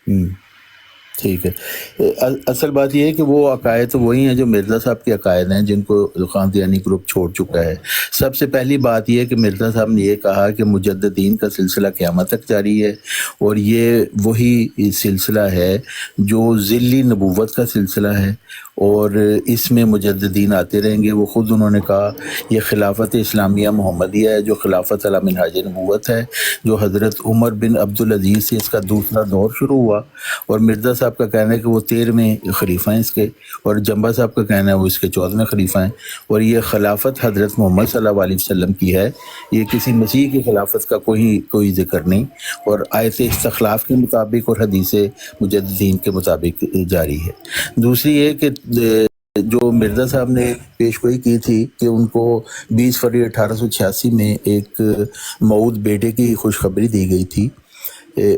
ہوں، ٹھیک ہے۔ اصل بات یہ ہے کہ وہ عقائد تو وہی ہیں جو مرزا صاحب کے عقائد ہیں، جن کو قادیانی گروپ چھوڑ چکا ہے۔ سب سے پہلی بات یہ ہے کہ مرزا صاحب نے یہ کہا کہ مجددین کا سلسلہ قیامت تک جاری ہے، اور یہ وہی سلسلہ ہے جو ذلی نبوت کا سلسلہ ہے، اور اس میں مجددین آتے رہیں گے۔ وہ خود انہوں نے کہا یہ خلافت اسلامیہ محمدیہ ہے، جو خلافت علی منہاج نبوت ہے، جو حضرت عمر بن عبدالعزیز سے اس کا دوسرا دور شروع ہوا، اور مرزا صاحب کا کہنا ہے کہ وہ 13ویں خلیفہ ہیں اس کے، اور جنبا صاحب کا کہنا ہے وہ اس کے 14ویں خلیفہ ہیں، اور یہ خلافت حضرت محمد صلی اللہ علیہ وسلم کی ہے، یہ کسی مسیح کی خلافت کا کوئی ذکر نہیں، اور آیت استخلاف کے مطابق اور حدیث مجددین کے مطابق جاری ہے۔ دوسری یہ کہ جو مرزا صاحب نے پیش گوئی کی تھی کہ ان کو 20 فروری 1886 میں ایک مؤود بیٹے کی خوشخبری دی گئی تھی،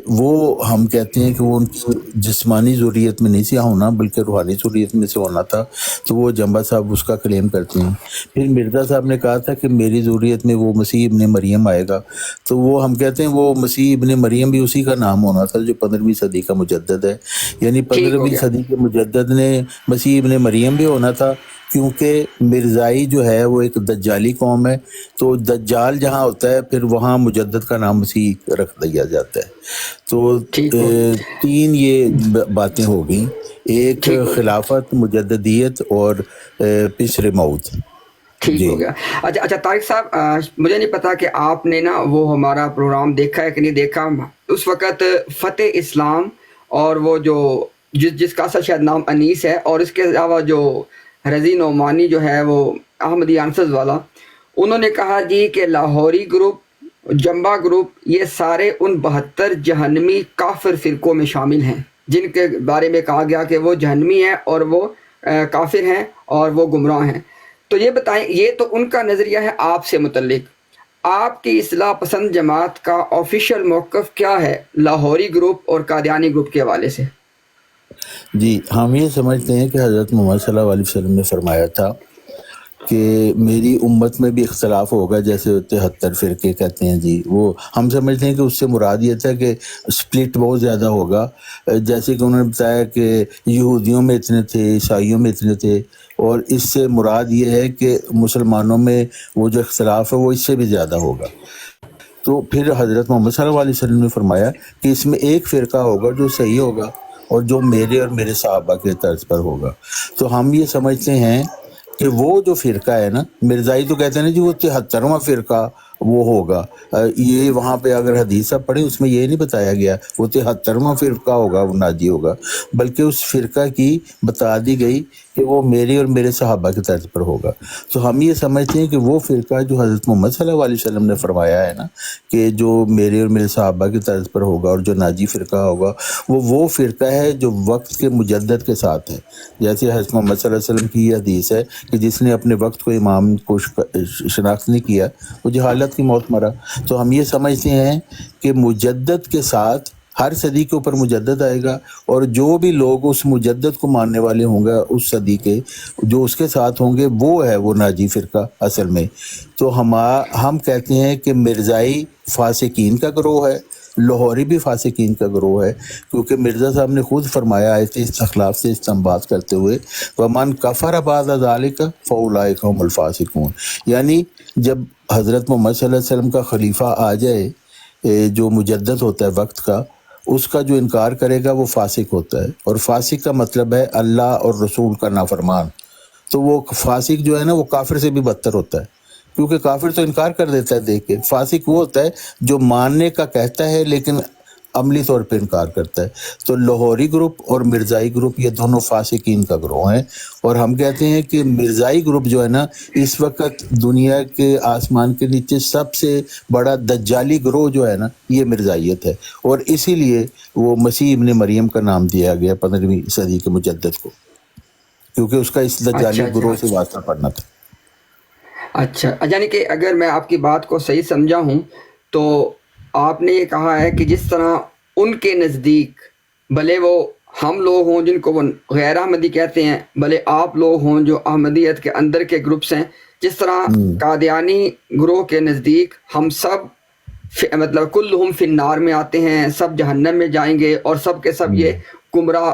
وہ ہم کہتے ہیں کہ وہ ان کی جسمانی ضروریت میں نہیں سے ہونا بلکہ روحانی ضروریت میں سے ہونا تھا، تو وہ جنبا صاحب اس کا کلیم کرتے ہیں۔ پھر مرزا صاحب نے کہا تھا کہ میری ضروریت میں وہ مسیح ابن مریم آئے گا، تو وہ ہم کہتے ہیں وہ مسیح ابن مریم بھی اسی کا نام ہونا تھا جو 15ویں صدی کا مجدد ہے، یعنی ٹھیک ہو 15ویں گیا، صدی کے مجدد نے مسیح ابن مریم بھی ہونا تھا، کیونکہ مرزائی جو ہے وہ ایک دجالی قوم ہے، تو دجال جہاں ہوتا ہے پھر وہاں مجدد کا نام مسیح رکھ دیا جاتا ہے۔ تو ٹھیک ہو گیا، تین یہ باتیں ہو گئیں، ایک ٹھیک ہو گیا، خلافت، مجددیت اور پسر موت۔ ٹھیک جی ہو گیا۔ اچھا طارق صاحب، مجھے نہیں پتا کہ آپ نے نا وہ ہمارا پروگرام دیکھا ہے کہ نہیں دیکھا۔ اس وقت فتح اسلام اور وہ جو جس کا اصل شاید نام انیس ہے، اور اس کے علاوہ جو رضی نعمانی جو ہے وہ احمدی آنسرز والا، انہوں نے کہا جی کہ لاہوری گروپ، جنبا گروپ، یہ سارے ان 72 جہنمی کافر فرقوں میں شامل ہیں جن کے بارے میں کہا گیا کہ وہ جہنمی ہیں اور وہ کافر ہیں اور وہ گمراہ ہیں۔ تو یہ بتائیں، یہ تو ان کا نظریہ ہے آپ سے متعلق، آپ کی اصلاح پسند جماعت کا آفیشیل موقف کیا ہے لاہوری گروپ اور قادیانی گروپ کے حوالے سے؟ جی، ہم یہ سمجھتے ہیں کہ حضرت محمد صلی اللہ علیہ وسلم نے فرمایا تھا کہ میری امت میں بھی اختلاف ہوگا، جیسے 73 فرقے کہتے ہیں جی، وہ ہم سمجھتے ہیں کہ اس سے مراد یہ تھا کہ سپلٹ بہت زیادہ ہوگا، جیسے کہ انہوں نے بتایا کہ یہودیوں میں اتنے تھے، عیسائیوں میں اتنے تھے، اور اس سے مراد یہ ہے کہ مسلمانوں میں وہ جو اختلاف ہے وہ اس سے بھی زیادہ ہوگا۔ تو پھر حضرت محمد صلی اللہ علیہ وسلم نے فرمایا کہ اس میں ایک فرقہ ہوگا جو صحیح ہوگا اور جو میرے اور میرے صحابہ کے طرز پر ہوگا۔ تو ہم یہ سمجھتے ہیں کہ وہ جو فرقہ ہے نا، مرزائی تو کہتے ہیں نا جی وہ 73واں فرقہ وہ ہوگا، یہ وہاں پہ اگر حدیث آپ پڑھیں اس میں یہ نہیں بتایا گیا وہ 73واں فرقہ ہوگا وہ ناجی ہوگا، بلکہ اس فرقہ کی بتا دی گئی کہ وہ میرے اور میرے صحابہ کے طرز پر ہوگا۔ تو ہم یہ سمجھتے ہیں کہ وہ فرقہ جو حضرت محمد صلی اللہ علیہ وسلم نے فرمایا ہے نا کہ جو میرے اور میرے صحابہ کے طرز پر ہوگا اور جو ناجی فرقہ ہوگا، وہ فرقہ ہے جو وقت کے مجدد کے ساتھ ہے، جیسے حضرت محمد صلی اللہ علیہ وسلم کی یہ حدیث ہے کہ جس نے اپنے وقت کو امام کو شناخت نہیں کیا وہ جہالت کی موت مرا۔ تو ہم یہ سمجھتے ہیں کہ مجدد کے ساتھ ہر صدی کے اوپر مجدد آئے گا، اور جو بھی لوگ اس مجدد کو ماننے والے ہوں گے اس صدی کے جو اس کے ساتھ ہوں گے وہ ہے وہ ناجی فرقہ اصل میں۔ تو ہم کہتے ہیں کہ مرزائی فاسقین کا گروہ ہے، لاہوری بھی فاسقین کا گروہ ہے، کیونکہ مرزا صاحب نے خود فرمایا آیت استخلاف سے استنباط کرتے ہوئے وَمَنْ كَفَرَ بَعْدَ ذَلِكَ فَأُولَٰئِكَ هُمُ الْفَاسِقُونَ، یعنی جب حضرت محمد صلی اللہ علیہ وسلم کا خلیفہ آ جائے جو مجدد ہوتا ہے وقت کا، اس کا جو انکار کرے گا وہ فاسق ہوتا ہے، اور فاسق کا مطلب ہے اللہ اور رسول کا نافرمان۔ تو وہ فاسق جو ہے نا وہ کافر سے بھی بدتر ہوتا ہے، کیونکہ کافر تو انکار کر دیتا ہے دیکھ کے، فاسق وہ ہوتا ہے جو ماننے کا کہتا ہے لیکن عملی طور پہ انکار کرتا ہے۔ تو لاہوری گروپ اور مرزائی گروپ یہ دونوں فاسقین کا گروہ ہیں، اور ہم کہتے ہیں کہ مرزائی گروپ جو ہے نا اس وقت دنیا کے آسمان کے نیچے سب سے بڑا دجالی گروہ جو ہے نا یہ مرزائیت ہے، اور اسی لیے وہ مسیح ابن مریم کا نام دیا گیا 15ویں صدی کے مجدد کو، کیونکہ اس کا اس اچھا دجالی اچھا گروہ سے واسطہ پڑنا تھا۔ اچھا، یعنی کہ اگر میں آپ کی بات کو صحیح سمجھا ہوں تو آپ نے یہ کہا ہے کہ جس طرح ان کے نزدیک بھلے وہ ہم لوگ ہوں جن کو وہ غیر احمدی کہتے ہیں، بھلے آپ لوگ ہوں جو احمدیت کے اندر کے گروپس ہیں، جس طرح قادیانی گروہ کے نزدیک ہم سب مطلب کلہم فی النار میں آتے ہیں، سب جہنم میں جائیں گے اور سب کے سب یہ گمراہ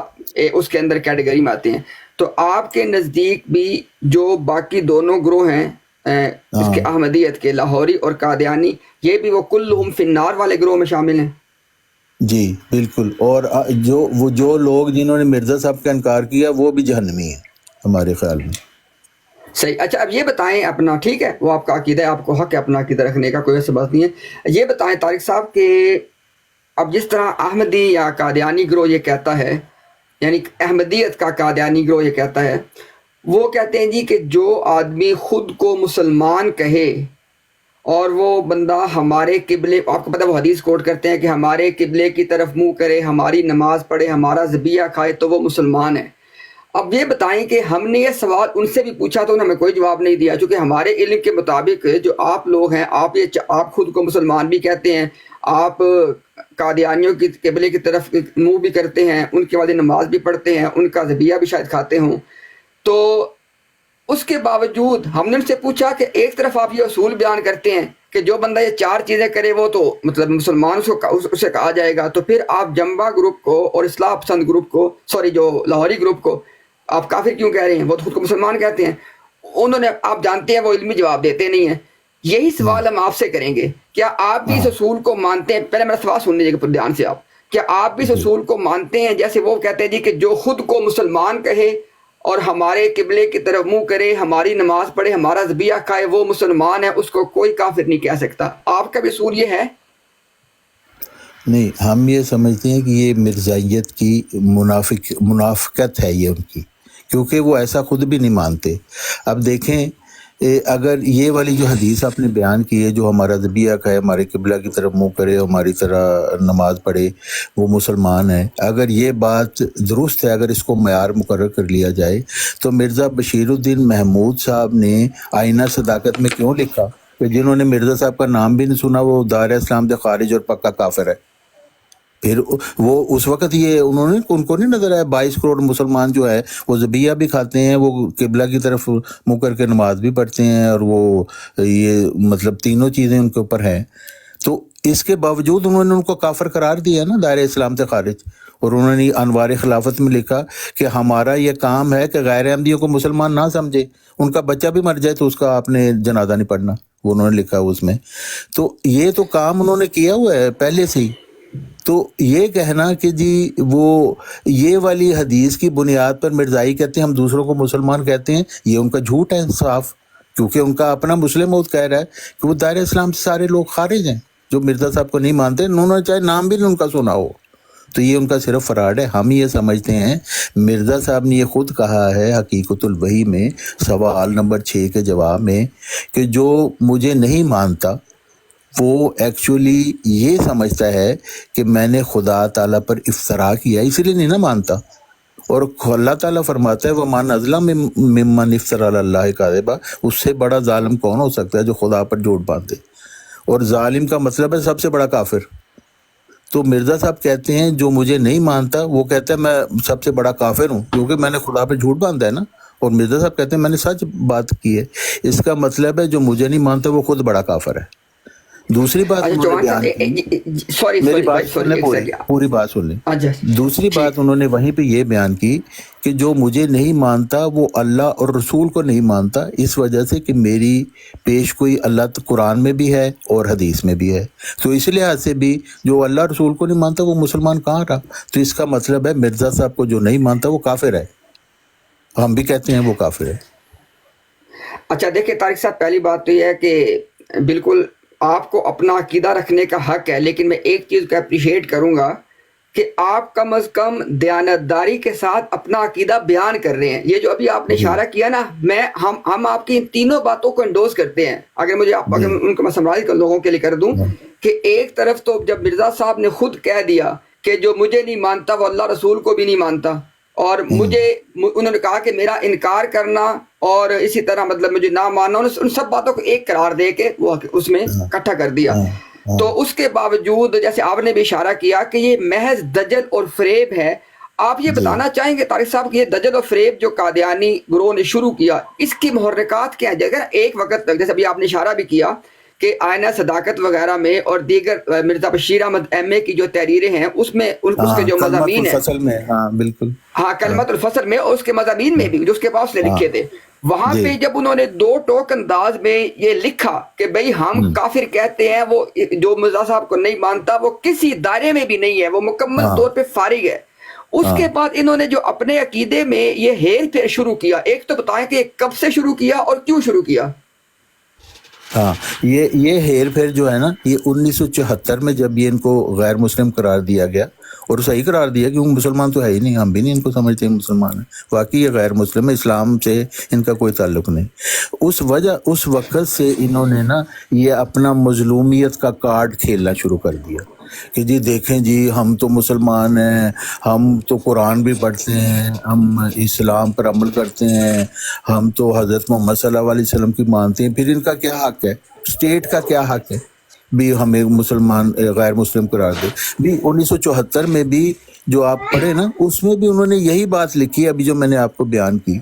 اس کے اندر کیٹیگری میں آتے ہیں. تو آپ کے نزدیک بھی جو باقی دونوں گروہ ہیں اس کے احمدیت کے، لاہوری اور قادیانی، یہ بھی وہ کلہم فی النار والے گروہ میں شامل ہیں؟ جی بالکل. اور جو لوگ جنہوں نے مرزا صاحب کا انکار کیا وہ بھی جہنمی ہیں ہمارے خیال میں. صحیح. اچھا اب یہ بتائیں اپنا، ٹھیک ہے وہ آپ کا عقیدہ ہے، آپ کو حق ہے اپنا عقیدہ رکھنے کا، کوئی ایسی بات نہیں ہے. یہ بتائیں طارق صاحب کہ اب جس طرح احمدی یا قادیانی گروہ یہ کہتا ہے، یعنی احمدیت کا قادیانی گروہ یہ کہتا ہے، وہ کہتے ہیں جی کہ جو آدمی خود کو مسلمان کہے اور وہ بندہ ہمارے قبلے، آپ کو پتہ وہ حدیث کوٹ کرتے ہیں کہ ہمارے قبلے کی طرف منہ کرے، ہماری نماز پڑھے، ہمارا ذبیحہ کھائے تو وہ مسلمان ہے. اب یہ بتائیں کہ ہم نے یہ سوال ان سے بھی پوچھا تو انہوں نے ہمیں کوئی جواب نہیں دیا، چونکہ ہمارے علم کے مطابق جو آپ لوگ ہیں، آپ خود کو مسلمان بھی کہتے ہیں، آپ قادیانیوں کی قبلے کی طرف منہ بھی کرتے ہیں، ان کے بعد نماز بھی پڑھتے ہیں، ان کا ذبیحہ بھی شاید کھاتے ہوں. تو اس کے باوجود ہم نے ان سے پوچھا کہ ایک طرف آپ یہ اصول بیان کرتے ہیں کہ جو بندہ یہ 4 چیزیں کرے وہ تو مطلب مسلمان اسے کہا جائے گا، تو پھر آپ جمبا گروپ کو اور اصلاح پسند گروپ کو، جو لاہوری گروپ کو آپ کافر کیوں کہہ رہے ہیں؟ وہ تو خود کو مسلمان کہتے ہیں. انہوں نے، آپ جانتے ہیں وہ علمی جواب دیتے نہیں ہیں. یہی سوال ہم آپ سے کریں گے، کیا آپ بھی اس اصول کو مانتے ہیں؟ پہلے میرا سوال سن لیجیے گا دھیان سے آپ. کیا آپ بھی اس اصول کو مانتے ہیں جیسے وہ کہتے ہیں جی کہ جو خود کو مسلمان کہے اور ہمارے قبلے کی طرف منہ کرے، ہماری نماز پڑھے، ہمارا ذبیحہ کھائے، وہ مسلمان ہے، اس کو کوئی کافر نہیں کہہ سکتا؟ آپ کا بھی اصول یہ ہے؟ نہیں، ہم یہ سمجھتے ہیں کہ یہ مرزائیت کی منافقت ہے یہ ان کی، کیونکہ وہ ایسا خود بھی نہیں مانتے. اب دیکھیں، اگر یہ والی جو حدیث آپ نے بیان کی ہے، جو ہمارا ذبیحہ کھائے، ہمارے قبلہ کی طرف منہ کرے، ہماری طرح نماز پڑھے، وہ مسلمان ہے، اگر یہ بات درست ہے، اگر اس کو معیار مقرر کر لیا جائے تو مرزا بشیر الدین محمود صاحب نے آئینہ صداقت میں کیوں لکھا کہ جنہوں نے مرزا صاحب کا نام بھی نہیں سنا وہ دار اسلام سے خارج اور پکا کافر ہے؟ پھر وہ اس وقت یہ ان کو نہیں نظر آیا 22 کروڑ مسلمان جو ہے وہ ذبیحہ بھی کھاتے ہیں، وہ قبلہ کی طرف منہ کر کے نماز بھی پڑھتے ہیں، اور وہ یہ مطلب تینوں چیزیں ان کے اوپر ہیں. تو اس کے باوجود انہوں نے ان کو کافر قرار دیا نا، دائرہ اسلام سے خارج. اور انہوں نے انوار خلافت میں لکھا کہ ہمارا یہ کام ہے کہ غیر احمدیوں کو مسلمان نہ سمجھے، ان کا بچہ بھی مر جائے تو اس کا آپ نے جنازہ نہیں پڑھنا، وہ انہوں نے لکھا اس میں. تو یہ تو کام انہوں نے کیا ہوا ہے پہلے سے ہی. تو یہ کہنا کہ جی وہ یہ والی حدیث کی بنیاد پر مرزائی کہتے ہیں ہم دوسروں کو مسلمان کہتے ہیں، یہ ان کا جھوٹ ہے صاف، کیونکہ ان کا اپنا مسلم موت کہہ رہا ہے کہ وہ دائرہ اسلام سے سارے لوگ خارج ہیں جو مرزا صاحب کو نہیں مانتے، انہوں نے چاہے نام بھی نہیں ان کا سنا ہو. تو یہ ان کا صرف فراڈ ہے. ہم یہ سمجھتے ہیں، مرزا صاحب نے یہ خود کہا ہے حقیقت الوحی میں سوال نمبر 6 کے جواب میں کہ جو مجھے نہیں مانتا وہ ایکچولی یہ سمجھتا ہے کہ میں نے خدا تعالیٰ پر افتراء کیا، اسی لیے نہیں نہ مانتا. اور اللہ تعالیٰ فرماتا ہے وَمَنْ أَظْلَمُ مِمَّنِ افْتَرَىٰ عَلَى اللَّهِ كَذِبًا، اس سے بڑا ظالم کون ہو سکتا ہے جو خدا پر جھوٹ باندھے؟ اور ظالم کا مطلب ہے سب سے بڑا کافر. تو مرزا صاحب کہتے ہیں جو مجھے نہیں مانتا وہ کہتا ہے میں سب سے بڑا کافر ہوں کیونکہ میں نے خدا پہ جھوٹ باندھا ہے نا. اور مرزا صاحب کہتے ہیں میں نے سچ بات کی ہے. اس کا مطلب ہے جو مجھے نہیں مانتا وہ خود بڑا کافر ہے. دوسری بات اچھا انہوں نے چوہان بیان کی، صاحب، میری بات سن لیں، پوری بات سن لیں. دوسری بات انہوں نے وہیں پہ یہ بیان کی کہ جو مجھے نہیں مانتا وہ اللہ اور رسول کو نہیں مانتا، اس وجہ سے کہ میری پیش کوئی اللہ قرآن میں بھی ہے اور حدیث میں بھی ہے. تو اس لحاظ سے بھی جو اللہ رسول کو نہیں مانتا وہ مسلمان کہاں رہا؟ تو اس کا مطلب ہے مرزا صاحب کو جو نہیں مانتا وہ کافر ہے. ہم بھی کہتے ہیں وہ کافر ہے. اچھا دیکھیں طارق صاحب، پہلی بات تو یہ ہے کہ بالکل آپ کو اپنا عقیدہ رکھنے کا حق ہے، لیکن میں ایک چیز کو اپریشیٹ کروں گا کہ آپ کم از کم دیانتداری کے ساتھ اپنا عقیدہ بیان کر رہے ہیں. یہ جو ابھی آپ نے اشارہ کیا نا، ہم آپ کی ان تینوں باتوں کو انڈوز کرتے ہیں. اگر ان کو میں سمرائز لوگوں کے لیے کر دوں کہ ایک طرف تو جب مرزا صاحب نے خود کہہ دیا کہ جو مجھے نہیں مانتا وہ اللہ رسول کو بھی نہیں مانتا، اور انہوں نے کہا کہ میرا انکار کرنا اور اسی طرح مطلب مجھے نہ ماننا، ان سب باتوں کو ایک قرار دے کے وہ اس میں اکٹھا کر دیا. تو اس کے باوجود جیسے آپ نے بھی اشارہ کیا کہ یہ محض دجل اور فریب ہے. آپ یہ بتانا چاہیں گے طارق صاحب کہ یہ دجل اور فریب جو قادیانی گروہ نے شروع کیا، اس کی محرکات کیا ہیں؟ اگر ایک وقت تک جیسے ابھی آپ نے اشارہ بھی کیا کہ آئینہ صداقت وغیرہ میں اور دیگر مرزا بشیر احمد ایم اے کی جو تحریریں ہیں اس میں اس کے جو کلمۃ مضامین ہیں، الفصل میں، ہاں بالکل، ہاں کلمۃ الفصل میں اور اس کے مضامین میں بھی جو اس کے پاس نے لکھے تھے، وہاں جی پہ جب انہوں نے دو ٹوک انداز میں یہ لکھا کہ بھئی ہم کافر کہتے ہیں، وہ جو مرزا صاحب کو نہیں مانتا وہ کسی دائرے میں بھی نہیں ہے، وہ مکمل طور پہ فارغ ہے. اس کے بعد انہوں نے جو اپنے عقیدے میں یہ ہیر پھیر شروع کیا، ایک تو بتائیں کہ کب سے شروع کیا اور کیوں شروع کیا؟ ہاں یہ ہیر پھیر جو ہے نا، یہ 1974 میں جب یہ ان کو غیر مسلم قرار دیا گیا، اور صحیح قرار دیا کیونکہ مسلمان تو ہے ہی نہیں، ہم بھی نہیں ان کو سمجھتے مسلمان ہیں، واقعی یہ غیر مسلم ہے، اسلام سے ان کا کوئی تعلق نہیں. اس وقت سے انہوں نے نا یہ اپنا مظلومیت کا کارڈ کھیلنا شروع کر دیا کہ جی دیکھیں جی ہم تو مسلمان ہیں، ہم تو قرآن بھی پڑھتے ہیں، ہم اسلام پر عمل کرتے ہیں، ہم تو حضرت محمد صلی اللہ علیہ وسلم کی مانتے ہیں، پھر ان کا کیا حق ہے، اسٹیٹ کا کیا حق ہے بھی ہمیں مسلمان غیر مسلم قرار دے. بھی 1974 میں بھی جو آپ پڑھے نا، اس میں بھی انہوں نے یہی بات لکھی ابھی جو میں نے آپ کو بیان کی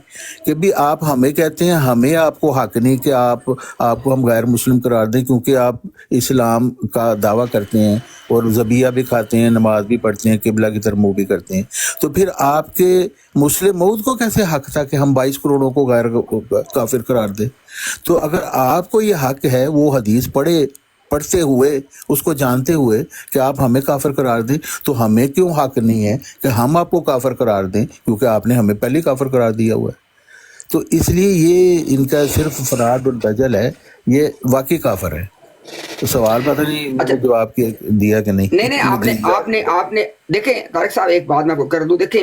کہ بھی آپ ہمیں کہتے ہیں، ہمیں آپ کو حق نہیں کہ آپ کو ہم غیر مسلم قرار دیں، کیونکہ آپ اسلام کا دعویٰ کرتے ہیں اور ذبیحہ بھی کھاتے ہیں، نماز بھی پڑھتے ہیں، قبلہ کی طرف منہ بھی کرتے ہیں، تو پھر آپ کے مسلم موعود کو کیسے حق تھا کہ ہم 22 کروڑوں کو غیر کافر قرار دیں؟ تو اگر آپ کو یہ حق ہے وہ حدیث پڑھتے ہوئے، اس کو جانتے ہوئے کہ آپ ہمیں کافر قرار دیں، تو ہمیں کیوں حق نہیں ہے کہ ہم آپ کو کافر قرار دیں، کیونکہ آپ نے ہمیں پہلے کافر قرار دیا ہوا ہے. تو اس لیے یہ ان کا صرف فراد الدجل ہے، یہ واقعی کافر ہے. تو سوال پتہ نہیں میں اچھا نے جواب دیا کہ نہیں. نہیں آپ نے دیکھیں طارق صاحب، ایک بات میں آپ کو کر دوں. دیکھیں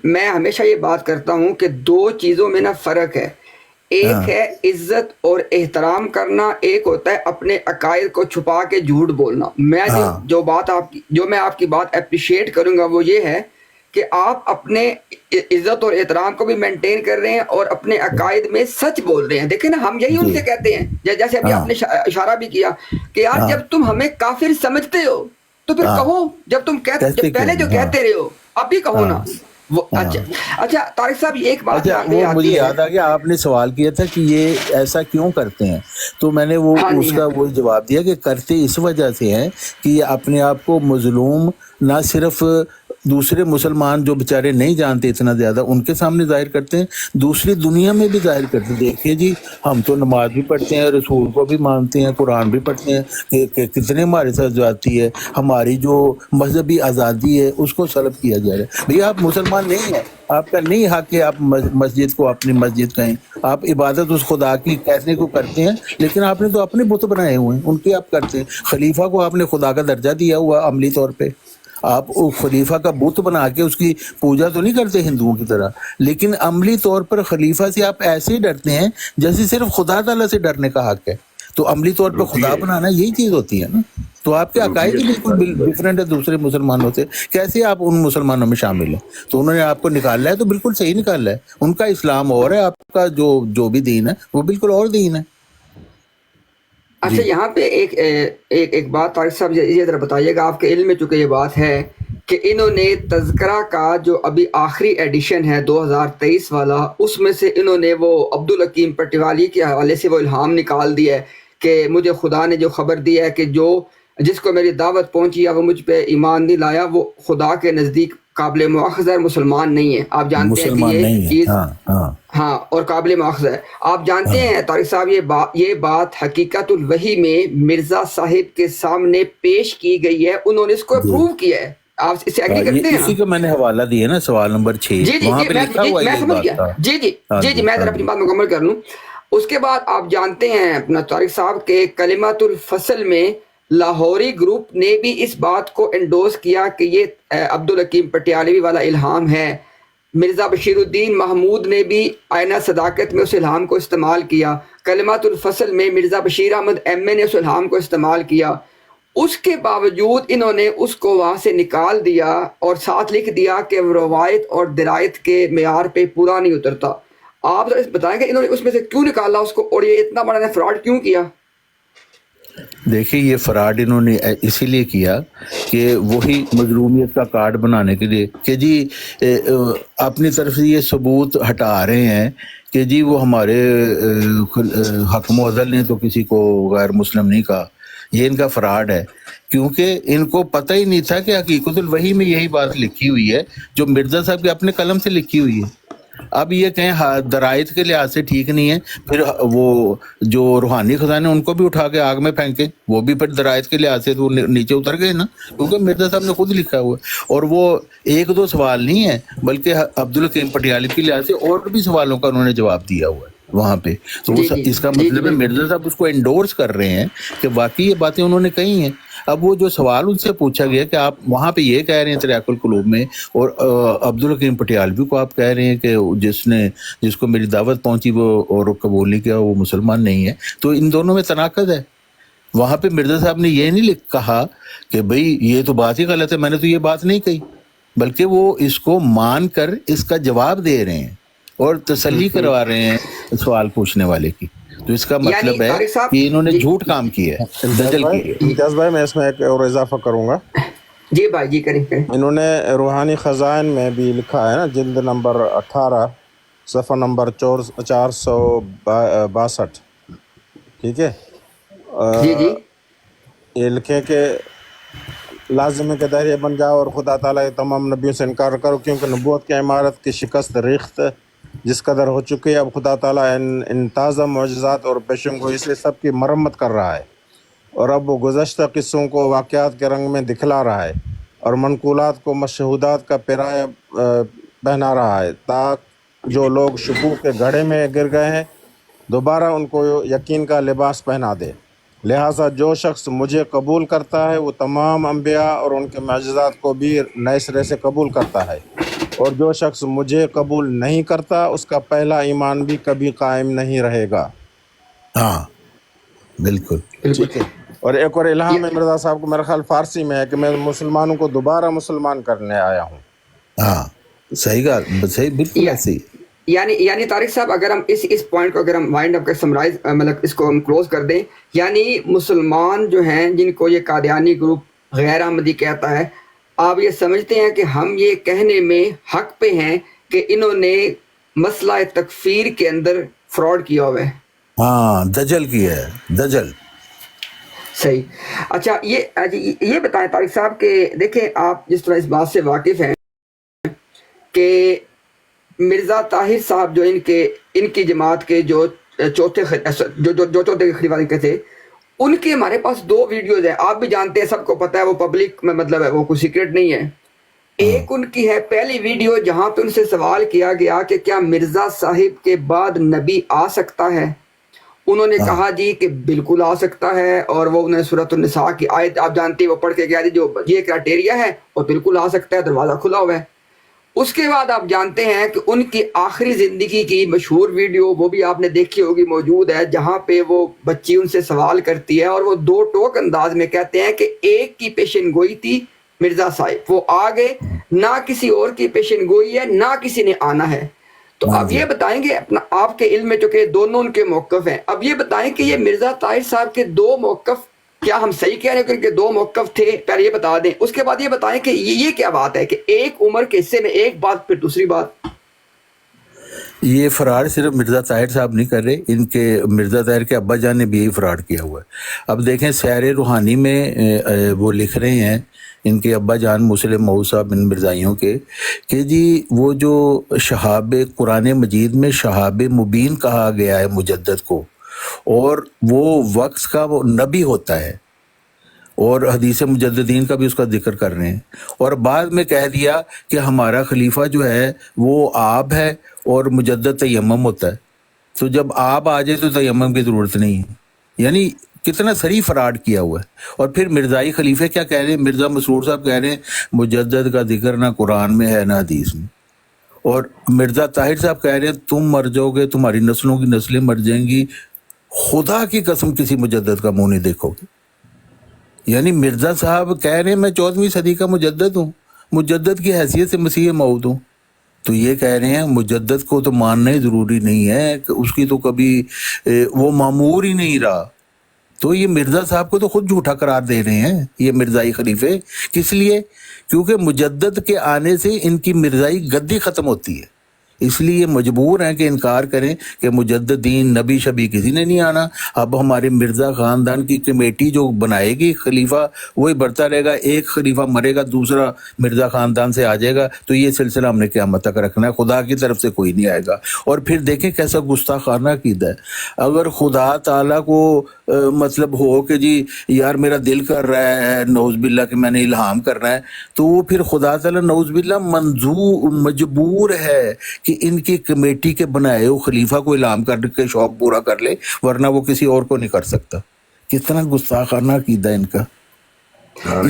میں ہمیشہ یہ بات کرتا ہوں کہ دو چیزوں میں نا فرق ہے. ایک ہے عزت اور احترام کرنا، ایک ہوتا ہے اپنے عقائد کو چھپا کے جھوٹ بولنا. میں جو میں آپ کی بات اپریشیٹ کروں گا وہ یہ ہے کہ آپ اپنے عزت اور احترام کو بھی مینٹین کر رہے ہیں اور اپنے عقائد میں سچ بول رہے ہیں. دیکھیں نا ہم یہی ان سے کہتے ہیں، جیسے ابھی آپ نے اشارہ بھی کیا کہ یار جب تم ہمیں کافر سمجھتے ہو تو پھر کہو، جب پہلے جو کہتے رہے ہو اب بھی کہو نا. اچھا طارق صاحب ایک بات وہ مجھے یاد آ گیا، آپ نے سوال کیا تھا کہ یہ ایسا کیوں کرتے ہیں، تو میں نے اس کا وہ جواب دیا کہ کرتے اس وجہ سے ہیں کہ یہ اپنے آپ کو مظلوم نہ صرف دوسرے مسلمان جو بیچارے نہیں جانتے اتنا زیادہ ان کے سامنے ظاہر کرتے ہیں، دوسری دنیا میں بھی ظاہر کرتے ہیں. دیکھیے جی ہم تو نماز بھی پڑھتے ہیں، رسول کو بھی مانتے ہیں، قرآن بھی پڑھتے ہیں، کہ کتنے ہمارے ساتھ زیادتی ہے، ہماری جو مذہبی آزادی ہے اس کو سلب کیا جا رہا ہے. بھیا آپ مسلمان نہیں ہیں، آپ کا نہیں حق کہ آپ مسجد کو اپنی مسجد کہیں، آپ عبادت اس خدا کی کہنے کو کرتے ہیں، لیکن آپ نے تو اپنے بت بنائے ہوئے ہیں، ان کی آپ کرتے ہیں. خلیفہ کو آپ نے خدا کا درجہ دیا ہوا عملی طور پہ، آپ خلیفہ کا بت بنا کے اس کی پوجا تو نہیں کرتے ہندوؤں کی طرح، لیکن عملی طور پر خلیفہ سے آپ ایسے ہی ڈرتے ہیں جیسے صرف خدا تعالیٰ سے ڈرنے کا حق ہے. تو عملی طور پہ خدا بنانا یہی چیز ہوتی ہے نا. تو آپ کے عقائد ہی بالکل ڈفرینٹ ہے دوسرے مسلمانوں سے، کیسے آپ ان مسلمانوں میں شامل ہیں؟ تو انہوں نے آپ کو نکالا ہے تو بالکل صحیح نکالا ہے. ان کا اسلام اور ہے، آپ کا جو بھی دین ہے وہ بالکل اور دین ہے. اچھا یہاں پہ ایک بات طارق صاحب یہ ذرا بتائیے گا، آپ کے علم میں چونکہ یہ بات ہے کہ انہوں نے تذکرہ کا جو ابھی آخری ایڈیشن ہے 2023 والا، اس میں سے انہوں نے وہ عبدالحکیم پٹوالی کے حوالے سے وہ الہام نکال دیا ہے کہ مجھے خدا نے جو خبر دی ہے کہ جس کو میری دعوت پہنچی ہے وہ مجھ پہ ایمان نہیں لایا، وہ خدا کے نزدیک قابل مؤاخذہ مسلمان نہیں ہے. آپ جانتے ہیں کہ یہ چیز ہاں اور قابل مؤاخذہ ہے. آپ جانتے ہیں طارق صاحب یہ بات حقیقت الوحی میں مرزا صاحب کے سامنے پیش کی گئی ہے، انہوں نے اس کو اپروو کیا ہے. آپ اس سے ایگری کرتے ہیں؟ اسی کا میں نے حوالہ دیا نا سوال نمبر 6، وہاں پہ لکھا ہوا ہے یہ بات. جی میں ذرا اپنی بات مکمل کر لوں. اس کے بعد آپ جانتے ہیں اپنا طارق صاحب کے کلمۃ الفصل میں لاہوری گروپ نے بھی اس بات کو انڈوز کیا کہ یہ عبدالحکیم پٹیالوی والا الہام ہے. مرزا بشیر الدین محمود نے بھی آئینہ صداقت میں اس الہام کو استعمال کیا. کلمات الفصل میں مرزا بشیر احمد ایم اے نے اس الہام کو استعمال کیا. اس کے باوجود انہوں نے اس کو وہاں سے نکال دیا اور ساتھ لکھ دیا کہ وہ روایت اور درایت کے معیار پہ پورا نہیں اترتا. آپ بتائیں کہ انہوں نے اس میں سے کیوں نکالا اس کو، اور یہ اتنا بڑا فراڈ کیوں کیا؟ دیکھیے یہ فراڈ انہوں نے اسی لیے کیا کہ وہی مظلومیت کا کارڈ بنانے کے لیے کہ جی اپنی طرف سے یہ ثبوت ہٹا رہے ہیں کہ جی وہ ہمارے حکم عدل نے تو کسی کو غیر مسلم نہیں کہا. یہ ان کا فراڈ ہے کیونکہ ان کو پتہ ہی نہیں تھا کہ حقیقت الوحی میں یہی بات لکھی ہوئی ہے جو مرزا صاحب کے اپنے قلم سے لکھی ہوئی ہے. اب یہ کہیں درائت کے لحاظ سے ٹھیک نہیں ہے, پھر وہ جو روحانی خزانے ان کو بھی اٹھا کے آگ میں پھینکے, وہ بھی پھر درائت کے لحاظ سے تو نیچے اتر گئے نا, کیونکہ مرزا صاحب نے خود لکھا ہوا ہے. اور وہ ایک دو سوال نہیں ہے بلکہ عبدالحکیم پٹیالی کے لحاظ سے اور بھی سوالوں کا انہوں نے جواب دیا ہوا ہے وہاں پہ. تو وہ اس کا مطلب ہے مرزا صاحب اس کو انڈورس کر رہے ہیں کہ واقعی یہ باتیں انہوں نے کہی ہیں. اب وہ جو سوال ان سے پوچھا گیا کہ آپ وہاں پہ یہ کہہ رہے ہیں تریاق القلوب میں, اور عبدالحکیم پٹیالوی کو آپ کہہ رہے ہیں کہ جس کو میری دعوت پہنچی وہ اور قبول نہیں کیا وہ مسلمان نہیں ہے, تو ان دونوں میں تناقض ہے. وہاں پہ مرزا صاحب نے یہ نہیں کہا کہ بھئی یہ تو بات ہی غلط ہے, میں نے تو یہ بات نہیں کہی, بلکہ وہ اس کو مان کر اس کا جواب دے رہے ہیں اور تسلی کروا رہے ہیں سوال پوچھنے والے کی. تو اس کا مطلب ہے کہ انہوں نے جھوٹ کام کیا ہے, دجل کی ہے. امتیاز بھائی میں اس میں ایک اور اضافہ کروں گا. جی بھائی جی کریں. انہوں نے روحانی خزائن میں بھی لکھا ہے نا, جلد نمبر 18 صفحہ نمبر 462, ٹھیک ہے. جی جی یہ لکھے کہ لازم ہے کہ دہریہ بن جاؤ اور خدا تعالیٰ کے تمام نبیوں سے انکار کرو, کیونکہ نبوت کی عمارت کی شکست ریخت جس قدر ہو چکی ہے. اب خدا تعالیٰ ان تازہ معجزات اور پیشن گوئی سے سب کی مرمت کر رہا ہے, اور اب وہ گزشتہ قصوں کو واقعات کے رنگ میں دکھلا رہا ہے اور منقولات کو مشہودات کا پیرایہ پہنا رہا ہے, تاکہ جو لوگ شکوک کے گڑھے میں گر گئے ہیں دوبارہ ان کو یقین کا لباس پہنا دے. لہٰذا جو شخص مجھے قبول کرتا ہے وہ تمام انبیاء اور ان کے معجزات کو بھی نئے سرے سے قبول کرتا ہے, اور جو شخص مجھے قبول نہیں کرتا اس کا پہلا ایمان بھی کبھی قائم نہیں رہے گا. ہاں بالکل ٹھیک ہے. اور ایک اور الہام ہے مرزا صاحب کو, میرا خیال فارسی میں ہے, کہ میں مسلمانوں کو دوبارہ مسلمان کرنے آیا ہوں. ہاں صحیح گال, صحیح بالکل ایسی. یعنی طارق صاحب اگر ہم اس پوائنٹ کو اگر ہم وائنڈ اپ کر سمرائز مطلب اس کو ہم کلوز کر دیں, یعنی مسلمان جو ہیں جن کو یہ قادیانی گروپ غیر احمدی کہتا ہے, آپ یہ سمجھتے ہیں کہ ہم یہ کہنے میں حق پہ ہیں کہ انہوں نے مسئلہ تکفیر کے اندر فراڈ کیا ہوا ہے؟ ہاں دجل کیا ہے, دجل. صحیح. اچھا یہ بتائیں طارق صاحب کہ دیکھیں آپ جس طرح اس بات سے واقف ہیں کہ مرزا طاہر صاحب جو ان کی جماعت کے جو چوتھے خلیفہ کے تھے, ان کے ہمارے پاس 2 ویڈیوز ہیں, آپ بھی جانتے ہیں, سب کو پتہ ہے, وہ پبلک میں مطلب ہے, وہ کوئی سیکرٹ نہیں ہے. ایک ان کی ہے پہلی ویڈیو جہاں پہ ان سے سوال کیا گیا کہ کیا مرزا صاحب کے بعد نبی آ سکتا ہے. انہوں نے کہا جی کہ بالکل آ سکتا ہے, اور وہ انہوں نے سورۃ النساء کی آیت آپ جانتے ہیں وہ پڑھ کے گیا جی جو یہ کرائٹیریا ہے اور بالکل آ سکتا ہے, دروازہ کھلا ہوا ہے. اس کے بعد آپ جانتے ہیں کہ ان کی آخری زندگی کی مشہور ویڈیو وہ بھی آپ نے دیکھی ہوگی, موجود ہے, جہاں پہ وہ بچی ان سے سوال کرتی ہے اور وہ 2 ٹوک انداز میں کہتے ہیں کہ ایک کی پیشن گوئی تھی مرزا صاحب, وہ آگے نہ کسی اور کی پیشن گوئی ہے, نہ کسی نے آنا ہے. تو اب یہ بتائیں گے اپنا آپ کے علم میں چونکہ دونوں ان کے موقف ہیں, اب یہ بتائیں کہ یہ مرزا طاہر صاحب کے 2 موقف کیا ہم صحیح کہہ رہے ہیں کہ ان کے 2 موقف تھے؟ پہلے یہ بتا دیں, اس کے بعد یہ بتائیں کہ یہ کیا بات ہے کہ ایک عمر کے حصے میں ایک بات پھر دوسری بات. یہ فراڈ صرف مرزا طاہر صاحب نہیں کر رہے, ان کے مرزا طاہر کے ابا جان نے بھی یہی فراڈ کیا ہوا ہے. اب دیکھیں سیر روحانی میں وہ لکھ رہے ہیں ان کے ابا جان مسلم مؤود صاحب بن مرزائیوں کے کہ جی وہ جو شہاب قرآن مجید میں شہاب مبین کہا گیا ہے مجدد کو, اور وہ وقت کا وہ نبی ہوتا ہے, اور حدیث مجددین کا بھی اس کا ذکر کر رہے ہیں, اور بعد میں کہہ دیا کہ ہمارا خلیفہ جو ہے وہ آب ہے اور مجدد تیمم ہوتا ہے. تو جب آب آ جائے تو تیمم کی ضرورت نہیں ہے. یعنی کتنا سری فراڈ کیا ہوا ہے. اور پھر مرزائی خلیفے کیا کہہ رہے ہیں, مرزا مسرور صاحب کہہ رہے ہیں مجدد کا ذکر نہ قرآن میں ہے نہ حدیث میں, اور مرزا طاہر صاحب کہہ رہے ہیں تم مر جاؤ گے, تمہاری نسلوں کی نسلیں مر جائیں گی, خدا کی قسم کسی مجدد کا منہ نہیں دیکھو گے. یعنی مرزا صاحب کہہ رہے ہیں میں 14ویں صدی کا مجدد ہوں, مجدد کی حیثیت سے مسیح موعود ہوں. تو یہ کہہ رہے ہیں مجدد کو تو ماننا ہی ضروری نہیں ہے, کہ اس کی تو کبھی وہ معمور ہی نہیں رہا. تو یہ مرزا صاحب کو تو خود جھوٹا قرار دے رہے ہیں یہ مرزائی خلیفے. کس لیے؟ کیونکہ مجدد کے آنے سے ان کی مرزائی گدی ختم ہوتی ہے، اس لیے مجبور ہیں کہ انکار کریں کہ مجددین نبی شبی کسی نے نہیں آنا. اب ہمارے مرزا خاندان کی کمیٹی جو بنائے گی خلیفہ وہی بڑھتا رہے گا، ایک خلیفہ مرے گا دوسرا مرزا خاندان سے آ جائے گا. تو یہ سلسلہ ہم نے قیامت تک رکھنا ہے، خدا کی طرف سے کوئی نہیں آئے گا. اور پھر دیکھیں کیسا گستاخانہ عقیدہ ہے. اگر خدا تعالیٰ کو مطلب ہو کہ جی یار میرا دل کر رہا ہے نعوذ باللہ کہ میں نے الہام کرنا ہے، تو وہ پھر خدا تعالیٰ نعوذ باللہ مجبور ہے کہ ان کی کمیٹی کے بنائے ہو خلیفہ کو الہام کر کے شوق پورا کر لے، ورنہ وہ کسی اور کو نہیں کر سکتا. کتنا گستاخانہ عقیدہ ان کا.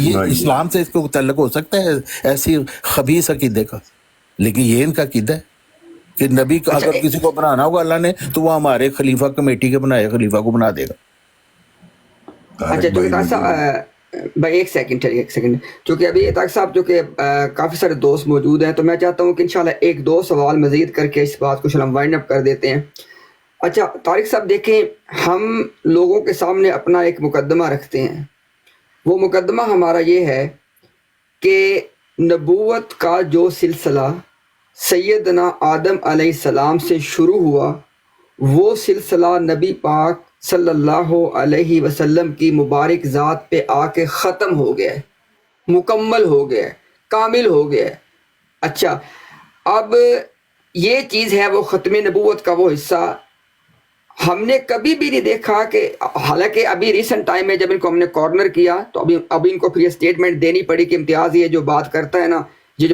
یہ اسلام سے اس کو تعلق ہو سکتا ہے ایسی خبیث عقیدے کا؟ لیکن یہ ان کا عقیدہ ہے کہ نبی کا اگر کسی کو بنانا ہوگا اللہ نے تو وہ ہمارے خلیفہ کمیٹی کے بنائے خلیفہ کو بنا دے گا. اچھا تو طارق صاحب بھائی ایک سیکنڈ چونکہ ابھی طارق صاحب جو کہ کافی سارے دوست موجود ہیں تو میں چاہتا ہوں کہ انشاءاللہ ایک دو سوال مزید کر کے اس بات کو ہم وائنڈ اپ کر دیتے ہیں. اچھا طارق صاحب دیکھیں، ہم لوگوں کے سامنے اپنا ایک مقدمہ رکھتے ہیں. وہ مقدمہ ہمارا یہ ہے کہ نبوت کا جو سلسلہ سیدنا آدم علیہ السلام سے شروع ہوا وہ سلسلہ نبی پاک صلی اللہ علیہ وسلم کی مبارک ذات پہ آ کے ختم ہو گیا ہے، مکمل ہو گیا ہے، کامل ہو گیا ہے. اچھا اب یہ چیز ہے وہ ختم نبوت کا وہ حصہ ہم نے کبھی بھی نہیں دیکھا کہ حالانکہ ابھی ریسنٹ ٹائم میں جب ان کو ہم نے کارنر کیا تو ابھی ان کو پھر یہ اسٹیٹمنٹ دینی پڑی کہ امتیاز یہ جو بات کرتا ہے نا جو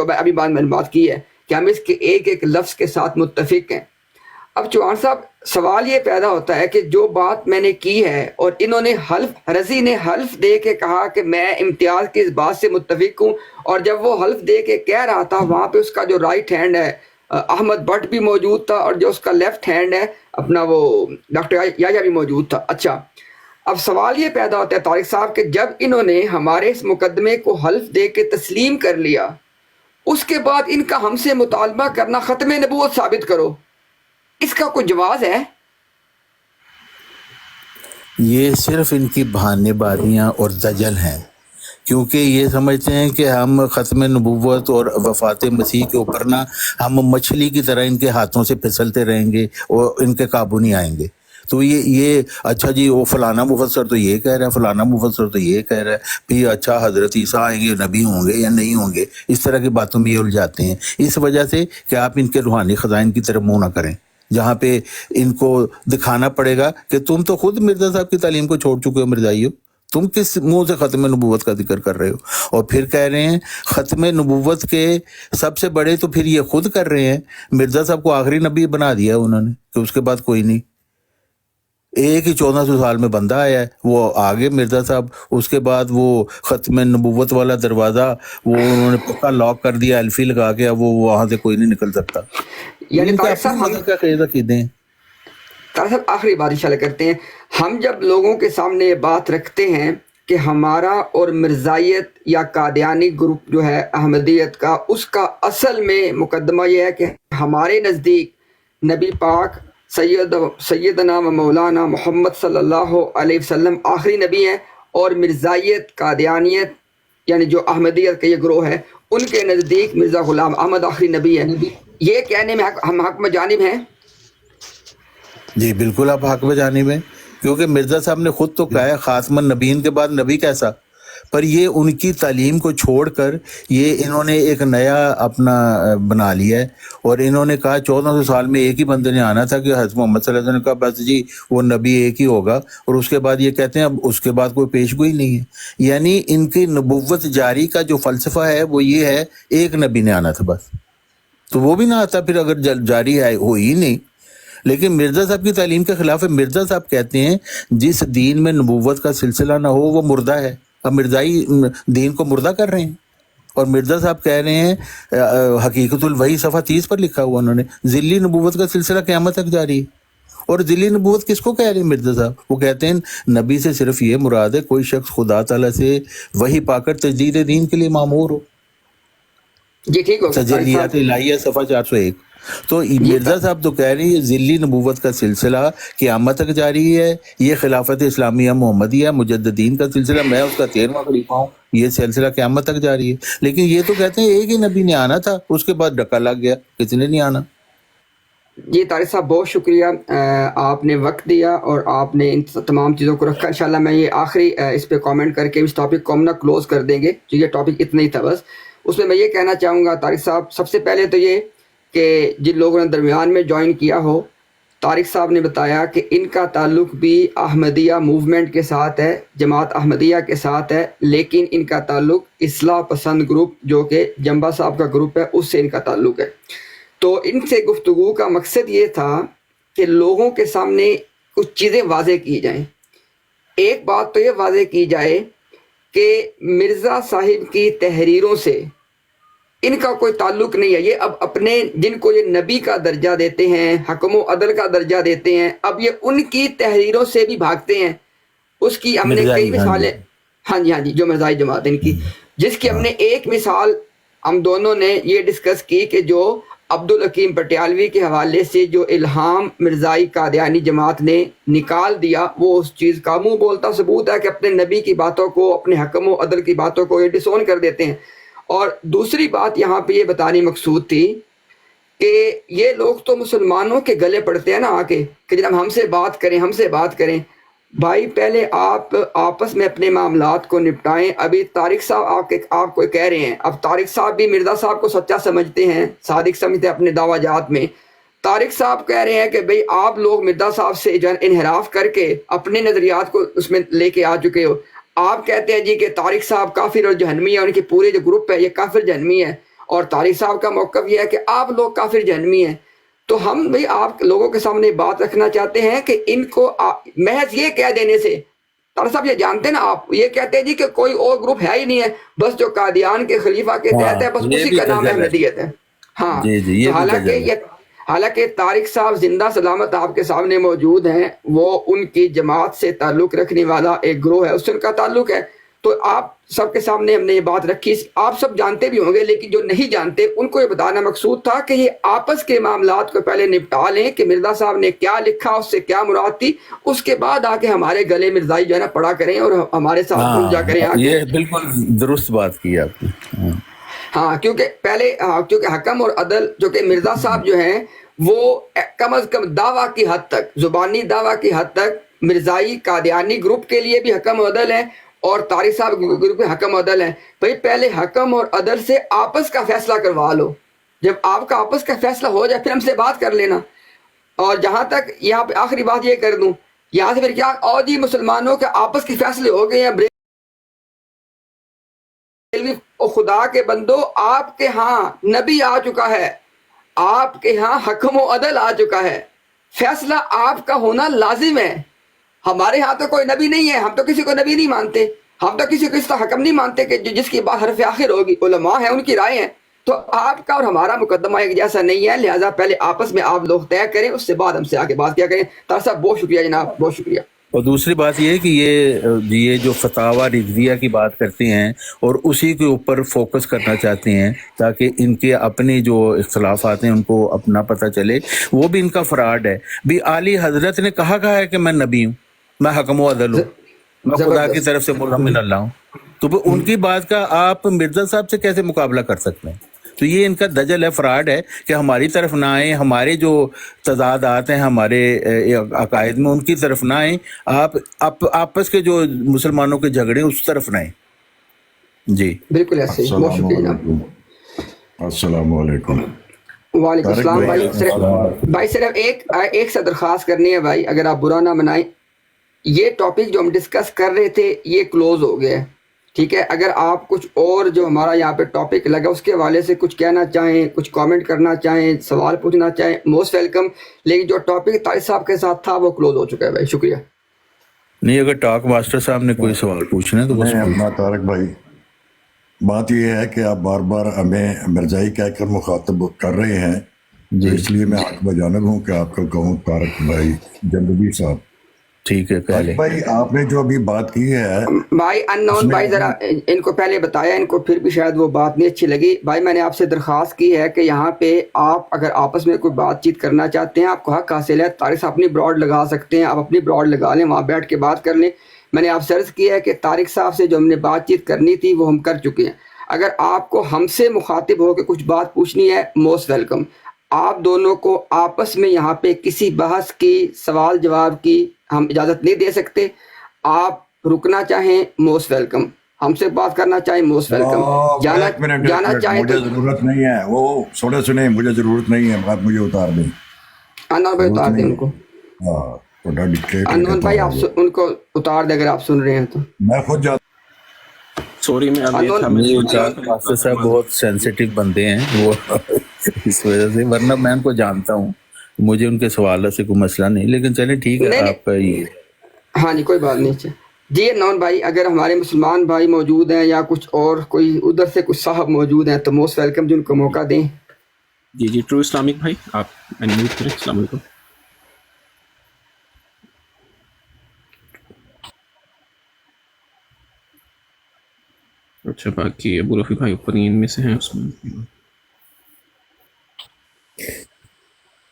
ابھی میں نے بات کی ہے کہ ہم اس کے ایک ایک لفظ کے ساتھ متفق ہیں. اب چوہان صاحب سوال یہ پیدا ہوتا ہے کہ جو بات میں نے کی ہے اور انہوں نے رضی نے حلف دے کے کہا کہ میں امتیاز کی اس بات سے متفق ہوں، اور جب وہ حلف دے کے کہہ رہا تھا وہاں پہ اس کا جو رائٹ ہینڈ ہے احمد بٹ بھی موجود تھا اور جو اس کا لیفٹ ہینڈ ہے اپنا وہ ڈاکٹر یحییٰ بھی موجود تھا. اچھا اب سوال یہ پیدا ہوتا ہے طارق صاحب کہ جب انہوں نے ہمارے اس مقدمے کو حلف دے کے تسلیم کر لیا، اس کے بعد ان کا ہم سے مطالبہ کرنا ختم نبوت ثابت کرو، اس کا کوئی جواز ہے؟ یہ صرف ان کی بہانے بازیاں اور دجل ہیں، کیونکہ یہ سمجھتے ہیں کہ ہم ختم نبوت اور وفات مسیح کے اوپر نا ہم مچھلی کی طرح ان کے ہاتھوں سے پھسلتے رہیں گے اور ان کے قابو نہیں آئیں گے. تو یہ اچھا جی وہ فلانا مفسر تو یہ کہہ رہا ہے، فلانا مفسر تو یہ کہہ رہا ہے، پھر اچھا حضرت عیسیٰ آئیں گے، نبی ہوں گے یا نہیں ہوں گے، اس طرح کی باتوں میں یہ الجھاتے ہیں. اس وجہ سے کہ آپ ان کے روحانی خزائن کی طرف منہ نہ کریں، جہاں پہ ان کو دکھانا پڑے گا کہ تم تو خود مرزا صاحب کی تعلیم کو چھوڑ چکے ہو مرزائیو، تم کس منہ سے ختم نبوت کا ذکر کر رہے ہو؟ اور پھر کہہ رہے ہیں ختم نبوت کے سب سے بڑے تو پھر یہ خود کر رہے ہیں. مرزا صاحب کو آخری نبی بنا دیا انہوں نے کہ اس کے بعد کوئی نہیں. ایک ہی 1400 سال میں بندہ آیا ہے، وہ آگے مرزا صاحب، اس کے بعد وہ ختم نبوت والا دروازہ وہ انہوں نے پکا لاک کر دیا الفی لگا کے، اب وہ وہاں سے کوئی نہیں نکل سکتا. یعنی طارق صاحب آخری بات انشاءاللہ کرتے ہیں. ہم جب لوگوں کے سامنے یہ بات رکھتے ہیں کہ ہمارا اور مرزائیت یا قادیانی گروپ جو ہے احمدیت کا، اس کا اصل میں مقدمہ یہ ہے کہ ہمارے نزدیک نبی پاک سیدنا و مولانا محمد صلی اللہ علیہ وسلم آخری نبی ہیں، اور مرزائیت قادیانیت یعنی جو احمدیت کا یہ گروہ ہے ان کے نزدیک مرزا غلام احمد آخری نبی ہے. یہ کہنے میں ہم حق میں جانب ہیں؟ جی بالکل آپ حق میں جانب ہیں، کیونکہ مرزا صاحب نے خود تو کہا ہے خاتم النبیین کے بعد نبی کیسا. پر یہ ان کی تعلیم کو چھوڑ کر یہ انہوں نے ایک نیا اپنا بنا لیا ہے، اور انہوں نے کہا 1400 سال میں ایک ہی بندے نے آنا تھا کہ حضرت محمد صلی اللہ علیہ وسلم نے کہا بس جی وہ نبی ایک ہی ہوگا، اور اس کے بعد یہ کہتے ہیں اب اس کے بعد کوئی پیش گوئی نہیں ہے. یعنی ان کی نبوت جاری کا جو فلسفہ ہے وہ یہ ہے ایک نبی نے آنا تھا بس، تو وہ بھی نہ آتا پھر اگر جاری ہے ہو ہی نہیں. لیکن مرزا صاحب کی تعلیم کے خلاف ہے. مرزا صاحب کہتے ہیں جس دین میں نبوت کا سلسلہ نہ ہو وہ مردہ ہے. اب مرزائی دین کو مردہ کر رہے ہیں، اور مرزا صاحب کہہ رہے ہیں حقیقت الوحی صفحہ 30 پر لکھا ہوا انہوں نے ذلی نبوت کا سلسلہ قیامت تک جاری ہے. اور ذلی نبوت کس کو کہہ رہے ہیں مرزا صاحب؟ وہ کہتے ہیں نبی سے صرف یہ مراد ہے کوئی شخص خدا تعالیٰ سے وحی پا کر تجدید دین کے لیے مامور ہو. جی ٹھیک ہو گیا طارق تجلیات صاحب. الہیہ صفحہ 401. تو جی مرزا صاحب تو کہہ رہی ہے ذلی نبوت کا سلسلہ قیامت تک جاری ہے، یہ خلافت اسلامیہ محمدیہ مجددین کا سلسلہ، میں اس کا 13واں خلیفہ ہوں، یہ سلسلہ قیامت تک جاری ہے. لیکن یہ تو کہتے ہیں ایک ہی نبی نے آنا تھا، اس کے بعد ڈکا لگ گیا، کسی نے نہیں آنا. جی طارق صاحب بہت شکریہ، آپ نے وقت دیا اور آپ نے ان تمام چیزوں کو رکھا. انشاءاللہ میں یہ آخری اس پہ کامنٹ کر کے اس ٹاپک کو ہم نا کلوز کر دیں گے، جو یہ ٹاپک اتنا ہی تھا بس. اس میں یہ کہنا چاہوں گا طارق صاحب، سب سے پہلے تو یہ کہ جن لوگوں نے درمیان میں جوائن کیا ہو، طارق صاحب نے بتایا کہ ان کا تعلق بھی احمدیہ موومنٹ کے ساتھ ہے، جماعت احمدیہ کے ساتھ ہے، لیکن ان کا تعلق اصلاح پسند گروپ جو کہ جنبا صاحب کا گروپ ہے اس سے ان کا تعلق ہے. تو ان سے گفتگو کا مقصد یہ تھا کہ لوگوں کے سامنے کچھ چیزیں واضح کی جائیں. ایک بات تو یہ واضح کی جائے کہ مرزا صاحب کی تحریروں سے ان کا کوئی تعلق نہیں ہے. یہ اب اپنے جن کو یہ نبی کا درجہ دیتے ہیں، حکم و عدل کا درجہ دیتے ہیں، اب یہ ان کی تحریروں سے بھی بھاگتے ہیں. اس کی ہم نے کئی مثالیں، ہاں جی جو مرزائی جماعت ان کی، جس کی ہم نے ایک مثال ہم دونوں نے یہ ڈسکس کی کہ جو عبدالحکیم پٹیالوی کے حوالے سے جو الہام مرزائی قادیانی جماعت نے نکال دیا، وہ اس چیز کا منہ بولتا ثبوت ہے کہ اپنے نبی کی باتوں کو، اپنے حکم و عدل کی باتوں کو یہ ڈسون کر دیتے ہیں. اور دوسری بات یہاں پہ یہ بتانی مقصود تھی کہ یہ لوگ تو مسلمانوں کے گلے پڑتے ہیں نا آ کے کہ جناب ہم سے بات کریں. بھائی پہلے آپ آپس میں اپنے معاملات کو نپٹائیں. ابھی طارق صاحب آپ کو کہہ رہے ہیں، اب طارق صاحب بھی مرزا صاحب کو سچا سمجھتے ہیں، صادق سمجھتے ہیں اپنے دعویٰ جات میں. طارق صاحب کہہ رہے ہیں کہ بھئی آپ لوگ مرزا صاحب سے انحراف کر کے اپنے نظریات کو اس میں لے کے آ چکے ہو. آپ کہتے ہیں جی کہ طارق صاحب کافر اور جہنمی ہے، ان کے پورے جو گروپ ہے یہ کافر جہنمی ہے، اور طارق صاحب کا موقف یہ ہے کہ آپ لوگ کافر جہنمی ہیں. تو ہم بھی آپ لوگوں کے سامنے بات رکھنا چاہتے ہیں کہ ان کو محض یہ کہہ دینے سے، طارق صاحب یہ جانتے ہیں نا، آپ یہ کہتے ہیں جی کہ کوئی اور گروپ ہے ہی نہیں ہے، بس جو قادیان کے خلیفہ کے تحت ہے، بس اسی کا نام احمدیت ہے. ہاں تو حالانکہ طارق صاحب زندہ سلامت آپ کے سامنے موجود ہیں، وہ ان کی جماعت سے تعلق رکھنے والا ایک گروہ ہے، اس سے ان کا تعلق ہے. تو آپ سب کے سامنے ہم نے یہ بات رکھی، آپ سب جانتے بھی ہوں گے، لیکن جو نہیں جانتے ان کو یہ بتانا مقصود تھا کہ یہ آپس کے معاملات کو پہلے نپٹا لیں کہ مرزا صاحب نے کیا لکھا، اس سے کیا مراد تھی، اس کے بعد آ کے ہمارے گلے مرزائی جو ہے نا پڑا کریں اور ہمارے ساتھ پوجا کریں. یہ بالکل درست بات کی آپ نے. ہاں کیونکہ حکم اور عدل جو کہ مرزا صاحب جو ہیں وہ کم از کم دعویٰ کی حد تک، زبانی دعویٰ کی حد تک مرزائی قادیانی گروپ کے لیے بھی حکم و عدل ہے اور طارق صاحب گروپ میں حکم و عدل ہے. بھئی پہلے حکم اور عدل سے آپس کا فیصلہ کروا لو، جب آپ کا آپس کا فیصلہ ہو جائے پھر ہم سے بات کر لینا. اور جہاں تک یہاں پہ آخری بات یہ کر دوں، یہاں سے پھر کیا اور جی مسلمانوں کے آپس کے فیصلے ہو گئے ہیں، خدا کے بندو آپ کے ہاں نبی آ چکا ہے، آپ کے ہاں حکم و عدل آ چکا ہے، فیصلہ آپ کا ہونا لازم ہے. ہمارے ہاں تو کوئی نبی نہیں ہے، ہم تو کسی کو نبی نہیں مانتے، ہم تو کسی کو اس طرح حکم نہیں مانتے کہ جس کی بات حرف آخر ہوگی. علماء ہیں، ان کی رائے ہیں. تو آپ کا اور ہمارا مقدمہ ایک جیسا نہیں ہے، لہٰذا پہلے آپس میں آپ لوگ طے کریں، اس سے بعد ہم سے آگے بات کیا کریں. طارق صاحب بہت شکریہ جناب، بہت شکریہ. اور دوسری بات یہ ہے کہ یہ جو فتاوی رضویہ کی بات کرتے ہیں اور اسی کے اوپر فوکس کرنا چاہتے ہیں تاکہ ان کے اپنے جو اختلافات ہیں ان کو اپنا پتہ چلے، وہ بھی ان کا فراڈ ہے. بھی اعلی حضرت نے کہا ہے کہ میں نبی ہوں، میں حکم و عدل ہوں، میں خدا کی طرف سے ملہم من اللہ ہوں. تو ان کی بات کا آپ مرزا صاحب سے کیسے مقابلہ کر سکتے ہیں؟ تو یہ ان کا دجل ہے، فراڈ ہے کہ ہماری طرف نہ آئیں، ہمارے جو تضادات ہیں ہمارے عقائد میں ان کی طرف نہ آئیں، آپ آپس کے جو مسلمانوں کے جھگڑے اس طرف نہ آئیں. جی بالکل ایسے ہی. بہت شکریہ جناب. السلام علیکم. وعلیکم السلام. بھائی صرف ایک سے درخواست کرنی ہے بھائی، اگر آپ برا نہ منائیں، یہ ٹاپک جو ہم ڈسکس کر رہے تھے یہ کلوز ہو گیا ہے، ٹھیک ہے؟ اگر آپ کچھ اور جو ہمارا یہاں پہ ٹاپک لگا اس کے حوالے سے کچھ کہنا چاہیں، کچھ کامنٹ کرنا چاہیں، سوال پوچھنا چاہیں، موسٹ ویلکم. لیکن جو ٹاپک طارق صاحب کے ساتھ تھا وہ کلوز ہو چکا ہے بھائی. شکریہ. نہیں، اگر ٹاک ماسٹر صاحب نے کوئی سوال پوچھنا ہے تو بس اپنا طارق بھائی، بات یہ ہے کہ آپ بار بار ہمیں مرزائی کہہ کر مخاطب کر رہے ہیں، تو اس لیے میں حق بجانب ہوں کہ آپ کو کہوں طارق بھائی جنبی صاحب. ٹھیک ہے پہلے بھائی آپ نے جو ابھی بات کی ہے بھائی ان نون بھائی ذرا ان کو پہلے بتایا، ان کو پھر بھی شاید وہ بات نہیں اچھی لگی. بھائی میں نے آپ سے درخواست کی ہے کہ یہاں پہ آپ اگر آپس میں کوئی بات چیت کرنا چاہتے ہیں آپ کو حق حاصل ہے. طارق صاحب اپنی براڈ لگا سکتے ہیں، آپ اپنی براڈ لگا لیں، وہاں بیٹھ کے بات کر لیں. میں نے آپ سے عرض کیا ہے کہ طارق صاحب سے جو ہم نے بات چیت کرنی تھی وہ ہم کر چکے ہیں. اگر آپ کو ہم سے مخاطب ہو کے کچھ بات پوچھنی ہے موسٹ ویلکم. آپ دونوں کو آپس میں یہاں پہ کسی بحث کی، سوال جواب کی ہم اجازت نہیں دے سکتے. آپ رکنا چاہیں موسٹ ویلکم، ہم سے بات کرنا چاہیں موسٹ ویلکم، جانا چاہیں تو مجھے ضرورت نہیں ہے، وہ سوڑے سنے مجھے ضرورت نہیں ہے، بات مجھے اتار دیں. انور بھائی اتار دیں ان کو. ہاں تھوڑا ڈکٹیٹر انور بھائی آپ ان کو اتار دیں اگر آپ سن رہے ہیں تو. میں خود جاتا سوری میں اب یہ تھا میں ماسٹر صاحب بہت سینسیٹیو بندے ہیں وہ اس وجہ سے، ورنہ میں ان کو جانتا ہوں، مجھے ان کے سوالات سے کوئی مسئلہ نہیں. لیکن چلیں ٹھیک ہے آپ کا یہ. ہاں جی کوئی بات نہیں. جی نون بھائی اگر ہمارے مسلمان بھائی موجود ہیں یا کچھ اور کوئی ادھر سے کچھ صاحب موجود ہیں تو موسٹ ویلکم، جن کو موقع دیں. جی ٹرو اسلامک بھائی آپ انمیوٹ کریں. السلام علیکم. اچھا باقی ابو رفیع بھائی اوپر ان میں سے ہیں. اس میں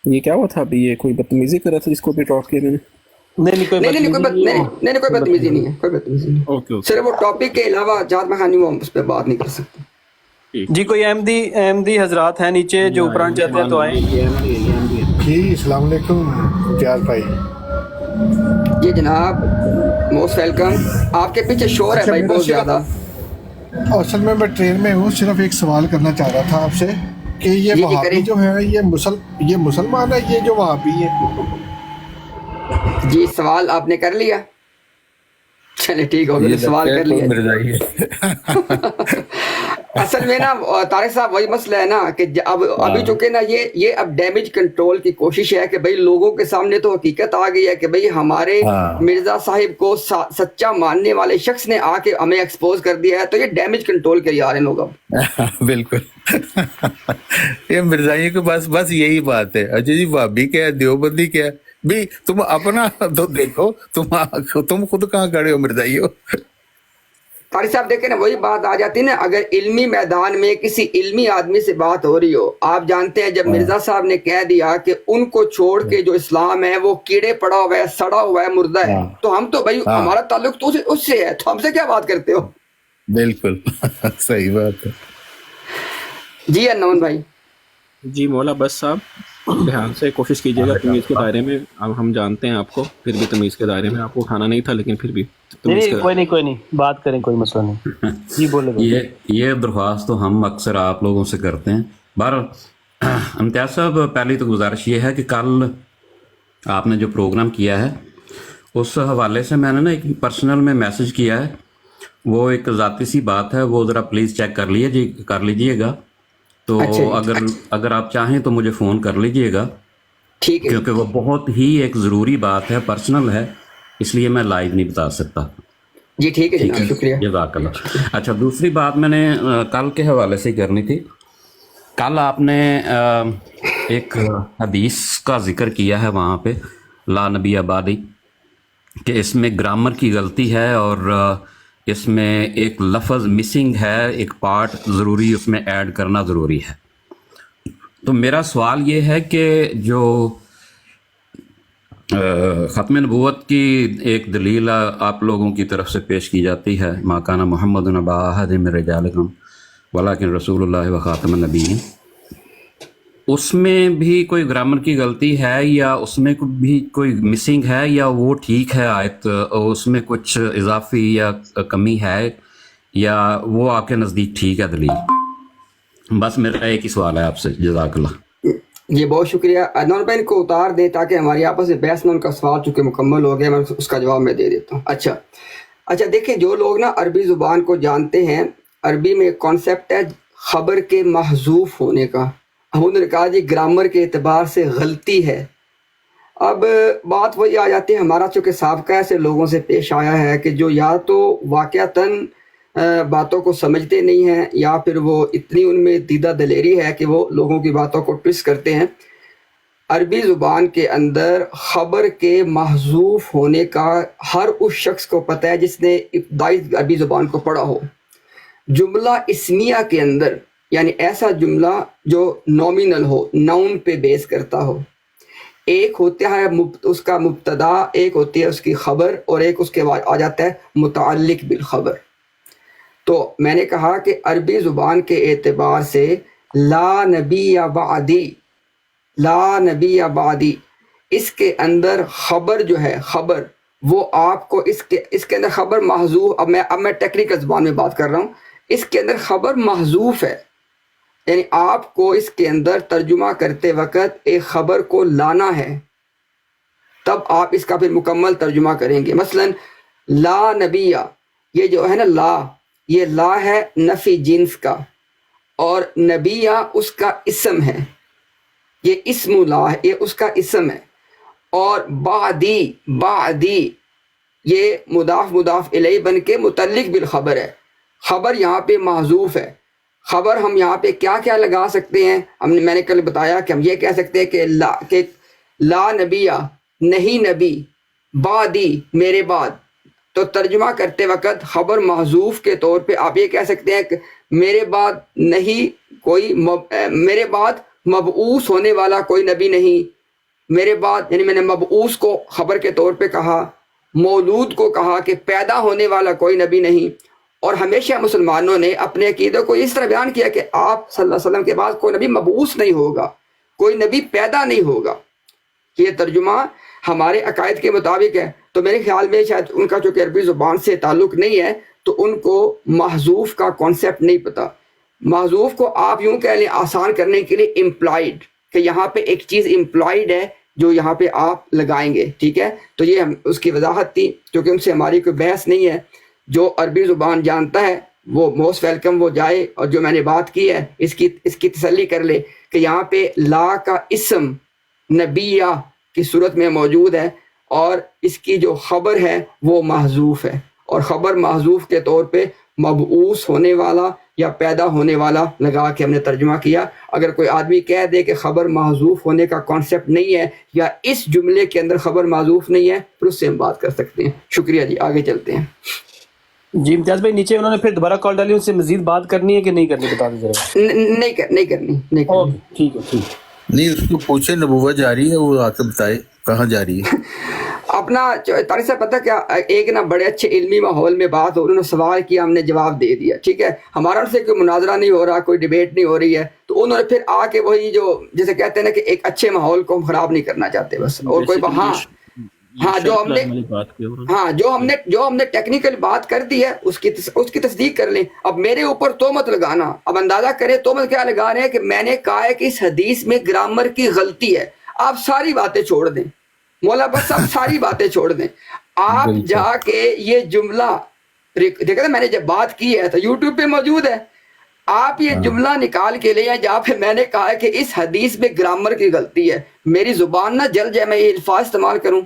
یہ کیا ہوا تھا ابھی؟ یہ کوئی بدتمیزی کر رہا تھا جس کو بھی ڈراپ کیا میں نے؟ نہیں کوئی بدتمیزی نہیں ہے. صرف وہ ٹاپک کے علاوہ جہاں میں وہ اس پہ بات نہیں کر سکتے. جی کوئی احمدی حضرات ہیں نیچے جو اوپر آنا چاہتے ہیں تو آئیں. جی السلام علیکم امتیاز بھائی. جی جناب موسٹ ویلکم. آپ کے پیچھے شور ہے بھائی بہت زیادہ. اصل میں ٹرین میں ہوں، صرف ایک سوال کرنا چاہ رہا تھا آپ سے کہ یہ وہابی جو ہے یہ مسلمان ہے، یہ جو وہابی ہے؟ جی سوال آپ نے کر لیا؟ چلے ٹھیک ہو گیا، سوال کر لیا. اصل میں نا طارق صاحب وہی مسئلہ ہے نا کہ ابھی چونکہ نا یہ اب ڈیمیج کنٹرول کی کوشش ہے کہ بھئی لوگوں کے سامنے تو حقیقت آ گئی ہے کہ بھئی ہمارے مرزا صاحب کو سچا ماننے والے شخص نے آ کے ہمیں ایکسپوز کر دیا ہے، تو یہ ڈیمیج کنٹرول کے لیے آ رہے ہیں لوگ اب. بالکل یہ مرزائیوں کے پاس بس یہی بات ہے. اچھا جی بھابی کیا ہے، دیوبندی کیا ہے، بھی تم اپنا تو دیکھو، تم خود کہاں کھڑے ہو مرزائیوں. طارق صاحب دیکھیں نا وہی بات آ جاتی ہے نا، اگر علمی میدان میں کسی علمی آدمی سے بات ہو رہی ہو، آپ جانتے ہیں جب مرزا صاحب نے کہہ دیا کہ ان کو چھوڑ کے جو اسلام ہے وہ کیڑے پڑا ہوا ہے، سڑا ہوا ہے، مردہ ہے، تو ہم تو بھائی ہمارا تعلق تو اس سے ہے، تو ہم سے کیا بات کرتے ہو. بالکل صحیح بات ہے. جی انون بھائی. جی مولا بس صاحب دھیان سے کوشش کیجیے گا تمیز کے دائرے میں. اب ہم جانتے ہیں آپ کو، پھر بھی تمیز کے دائرے میں آپ کو اٹھانا نہیں تھا، لیکن پھر بھی کوئی نہیں بات کریں، کوئی مسئلہ نہیں. جی بولے. یہ درخواست تو ہم اکثر آپ لوگوں سے کرتے ہیں. بہرحال امتیاز صاحب پہلی تو گزارش یہ ہے کہ کل آپ نے جو پروگرام کیا ہے اس حوالے سے میں نے نا ایک پرسنل میں میسج کیا ہے، وہ ایک ذاتی سی بات ہے، وہ ذرا پلیز چیک کر لیجئے گا. تو اگر آپ چاہیں تو مجھے فون کر لیجئے گا، کیونکہ وہ بہت ہی ایک ضروری بات ہے، پرسنل ہے، اس لیے میں لائیو نہیں بتا سکتا. جی ٹھیک ہے جناب، شکریہ. جزاک اللہ. اچھا دوسری بات میں نے کل کے حوالے سے کرنی تھی. کل آپ نے ایک حدیث کا ذکر کیا ہے وہاں پہ لا نبی آبادی، کہ اس میں گرامر کی غلطی ہے اور اس میں ایک لفظ مسنگ ہے، ایک پارٹ ضروری اس میں ایڈ کرنا ضروری ہے. تو میرا سوال یہ ہے کہ جو ختم نبوت کی ایک دلیل آپ لوگوں کی طرف سے پیش کی جاتی ہے، ما کان محمد ابا احد من رجالکم ولکن رسول اللہ و خاتم النبیین، اس میں بھی کوئی گرامر کی غلطی ہے یا اس میں بھی کوئی مسنگ ہے یا وہ ٹھیک ہے آیت، اس میں کچھ اضافی یا کمی ہے یا وہ آپ کے نزدیک ٹھیک ہے دلیل؟ بس میرا ایک ہی سوال ہے آپ سے. جزاک اللہ. جی بہت شکریہ. انور بھائی کو اتار دیں تاکہ ہماری آپس میں بحث میں ان کا سوال چونکہ مکمل ہو گیا، میں اس کا جواب میں دے دیتا ہوں. اچھا دیکھیں جو لوگ نا عربی زبان کو جانتے ہیں، عربی میں ایک کانسیپٹ ہے خبر کے محذوف ہونے کا. انہوں نے کہا جی گرامر کے اعتبار سے غلطی ہے. اب بات وہی آ جاتی ہے، ہمارا چونکہ سابقہ ایسے لوگوں سے پیش آیا ہے کہ جو یا تو واقعتاً باتوں کو سمجھتے نہیں ہیں یا پھر وہ اتنی ان میں دیدہ دلیری ہے کہ وہ لوگوں کی باتوں کو ٹویسٹ کرتے ہیں. عربی زبان کے اندر خبر کے محذوف ہونے کا ہر اس شخص کو پتہ ہے جس نے ابتدائی عربی زبان کو پڑھا ہو. جملہ اسمیہ کے اندر یعنی ایسا جملہ جو نومینل ہو، ناؤن پہ بیس کرتا ہو، ایک ہوتا ہے اس کا مبتدا، ایک ہوتی ہے اس کی خبر، اور ایک اس کے بعد آ جاتا ہے متعلق بالخبر. تو میں نے کہا کہ عربی زبان کے اعتبار سے لا نبی بعدی، لا نبی بعدی، اس کے اندر خبر جو ہے، خبر وہ آپ کو اس کے اندر خبر محذوف، اب میں ٹیکنیکل زبان میں بات کر رہا ہوں، اس کے اندر خبر محذوف ہے. یعنی آپ کو اس کے اندر ترجمہ کرتے وقت ایک خبر کو لانا ہے، تب آپ اس کا پھر مکمل ترجمہ کریں گے. مثلا لا نبیہ، یہ جو ہے نا لا، یہ لا ہے نفی جنس کا، اور نبیہ اس کا اسم ہے، یہ اسم لا ہے، یہ اس کا اسم ہے. اور بعدی، بعدی یہ مضاف مضاف الیہ بن کے متعلق بالخبر ہے. خبر یہاں پہ محذوف ہے. خبر ہم یہاں پہ کیا کیا لگا سکتے ہیں؟ میں نے کل بتایا کہ ہم یہ کہہ سکتے ہیں کہ لا نبیہ، نہیں نبی، بعدی میرے بعد. تو ترجمہ کرتے وقت خبر محذوف کے طور پہ آپ یہ کہہ سکتے ہیں کہ میرے بعد نہیں کوئی میرے بعد مبعوث ہونے والا کوئی نبی نہیں. میرے بعد یعنی میں نے مبعوث کو خبر کے طور پہ کہا، مولود کو کہا کہ پیدا ہونے والا کوئی نبی نہیں. اور ہمیشہ مسلمانوں نے اپنے عقیدے کو اس طرح بیان کیا کہ آپ صلی اللہ علیہ وسلم کے بعد کوئی نبی مبعوث نہیں ہوگا، کوئی نبی پیدا نہیں ہوگا. یہ ترجمہ ہمارے عقائد کے مطابق ہے. تو میرے خیال میں شاید ان کا چونکہ عربی زبان سے تعلق نہیں ہے تو ان کو محذوف کا کانسیپٹ نہیں پتہ. محذوف کو آپ یوں کہہ لیں آسان کرنے کے لیے امپلائڈ، کہ یہاں پہ ایک چیز امپلائڈ ہے جو یہاں پہ آپ لگائیں گے. ٹھیک ہے، تو یہ اس کی وضاحت تھی، کیونکہ ان سے ہماری کوئی بحث نہیں ہے. جو عربی زبان جانتا ہے وہ موسٹ ویلکم، وہ جائے اور جو میں نے بات کی ہے اس کی تسلی کر لے کہ یہاں پہ لا کا اسم نبیہ کی صورت میں موجود ہے، اور اس کی جو خبر ہے وہ محذوف ہے. اور خبر محذوف کے طور پہ مبعوث ہونے والا یا پیدا ہونے والا لگا کے ہم نے ترجمہ کیا. اگر کوئی آدمی کہہ دے کہ خبر محذوف ہونے کا کانسیپٹ نہیں ہے یا اس جملے کے اندر خبر محذوف نہیں ہے، پھر اس سے ہم بات کر سکتے ہیں. شکریہ جی، آگے چلتے ہیں. جی امتیاز بھائی، نیچے انہوں نے پھر دوبارہ کال ڈالی، ان سے مزید بات کرنی ہے کہ نہیں کرنی، بتا دیں ذرا. نہیں کرنی. اوکے ٹھیک ہے، ٹھیک ہے. نہیں، اس کو پوچھے نبوت جاری ہے، وہ آ کے بتائے کہاں جاری ہے. اپنا طارق صاحب پتہ کیا، ایک نا بڑے اچھے علمی ماحول میں بات ہو، انہوں نے سوال کیا، ہم نے جواب دے دیا. ٹھیک ہے، ہمارا ان سے کوئی مناظرہ نہیں ہو رہا، کوئی ڈیبیٹ نہیں ہو رہی ہے، تو انہوں نے پھر آ کے وہی جو جیسے کہتے ہیں نا کہ ایک اچھے ماحول کو ہم خراب نہیں کرنا چاہتے بس. اور کوئی جو ہم نے ٹیکنیکل بات کر دی ہے اس کی تصدیق کر لیں. اب میرے اوپر تہمت لگانا، اب اندازہ کریں تہمت کیا لگا رہے ہیں کہ میں نے کہا ہے کہ اس حدیث میں گرامر کی غلطی ہے. آپ ساری باتیں چھوڑ دیں مولا، بس آپ ساری باتیں چھوڑ دیں. آپ جا کے یہ جملہ دیکھا تھا، میں نے جب بات کی ہے تو یوٹیوب پہ موجود ہے، آپ یہ جملہ نکال کے لے آئیں جہاں پہ میں نے کہا ہے کہ اس حدیث میں گرامر کی غلطی ہے. میری زبان نہ جل جائے میں یہ الفاظ استعمال کروں.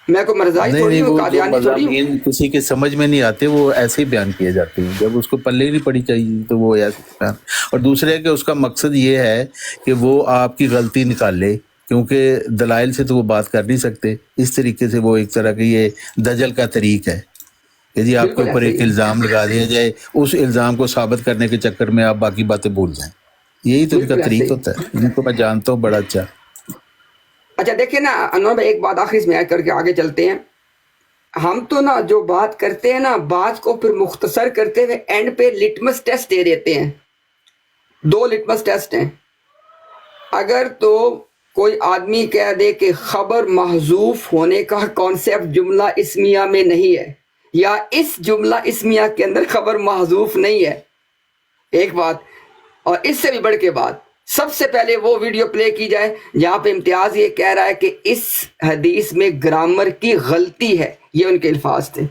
میں کو مرزائی تھوڑی ہوں، قادیانی تھوڑی ہوں. کسی کے سمجھ میں نہیں آتے، وہ ایسے ہی بیان کیے جاتے ہیں. جب اس کو پلے نہیں پڑی چاہیے تو وہ ایسے. اور دوسرے کہ اس کا مقصد یہ ہے کہ وہ آپ کی غلطی نکال لے، کیونکہ دلائل سے تو وہ بات کر نہیں سکتے. اس طریقے سے وہ ایک طرح کی یہ دجل کا طریق ہے کہ جی آپ کے اوپر ایک الزام لگا دیا جائے، اس الزام کو ثابت کرنے کے چکر میں آپ باقی باتیں بھول جائیں. یہی تو ان کا طریق ہوتا ہے، جن کو میں جانتا ہوں بڑا اچھا. اچھا دیکھیں نا انور بھائی، ایک بات آخری اس میں ایڈ کر کے آگے چلتے ہیں. ہم تو نا جو بات کرتے ہیں نا، بات کو پھر مختصر کرتے ہوئے اینڈ پہ لٹمس ٹیسٹ دے دیتے ہیں. 2 لٹمس ٹیسٹ ہیں. اگر تو کوئی آدمی کہہ دے کہ خبر محذوف ہونے کا کانسیپٹ جملہ اسمیہ میں نہیں ہے، یا اس جملہ اسمیہ کے اندر خبر محذوف نہیں ہے، ایک بات. اور اس سے بھی بڑھ کے بات، سب سے پہلے وہ ویڈیو پلے کی جائے جہاں پہ امتیاز یہ کہہ رہا ہے کہ اس حدیث میں گرامر کی غلطی ہے. یہ ان کے الفاظ تھے.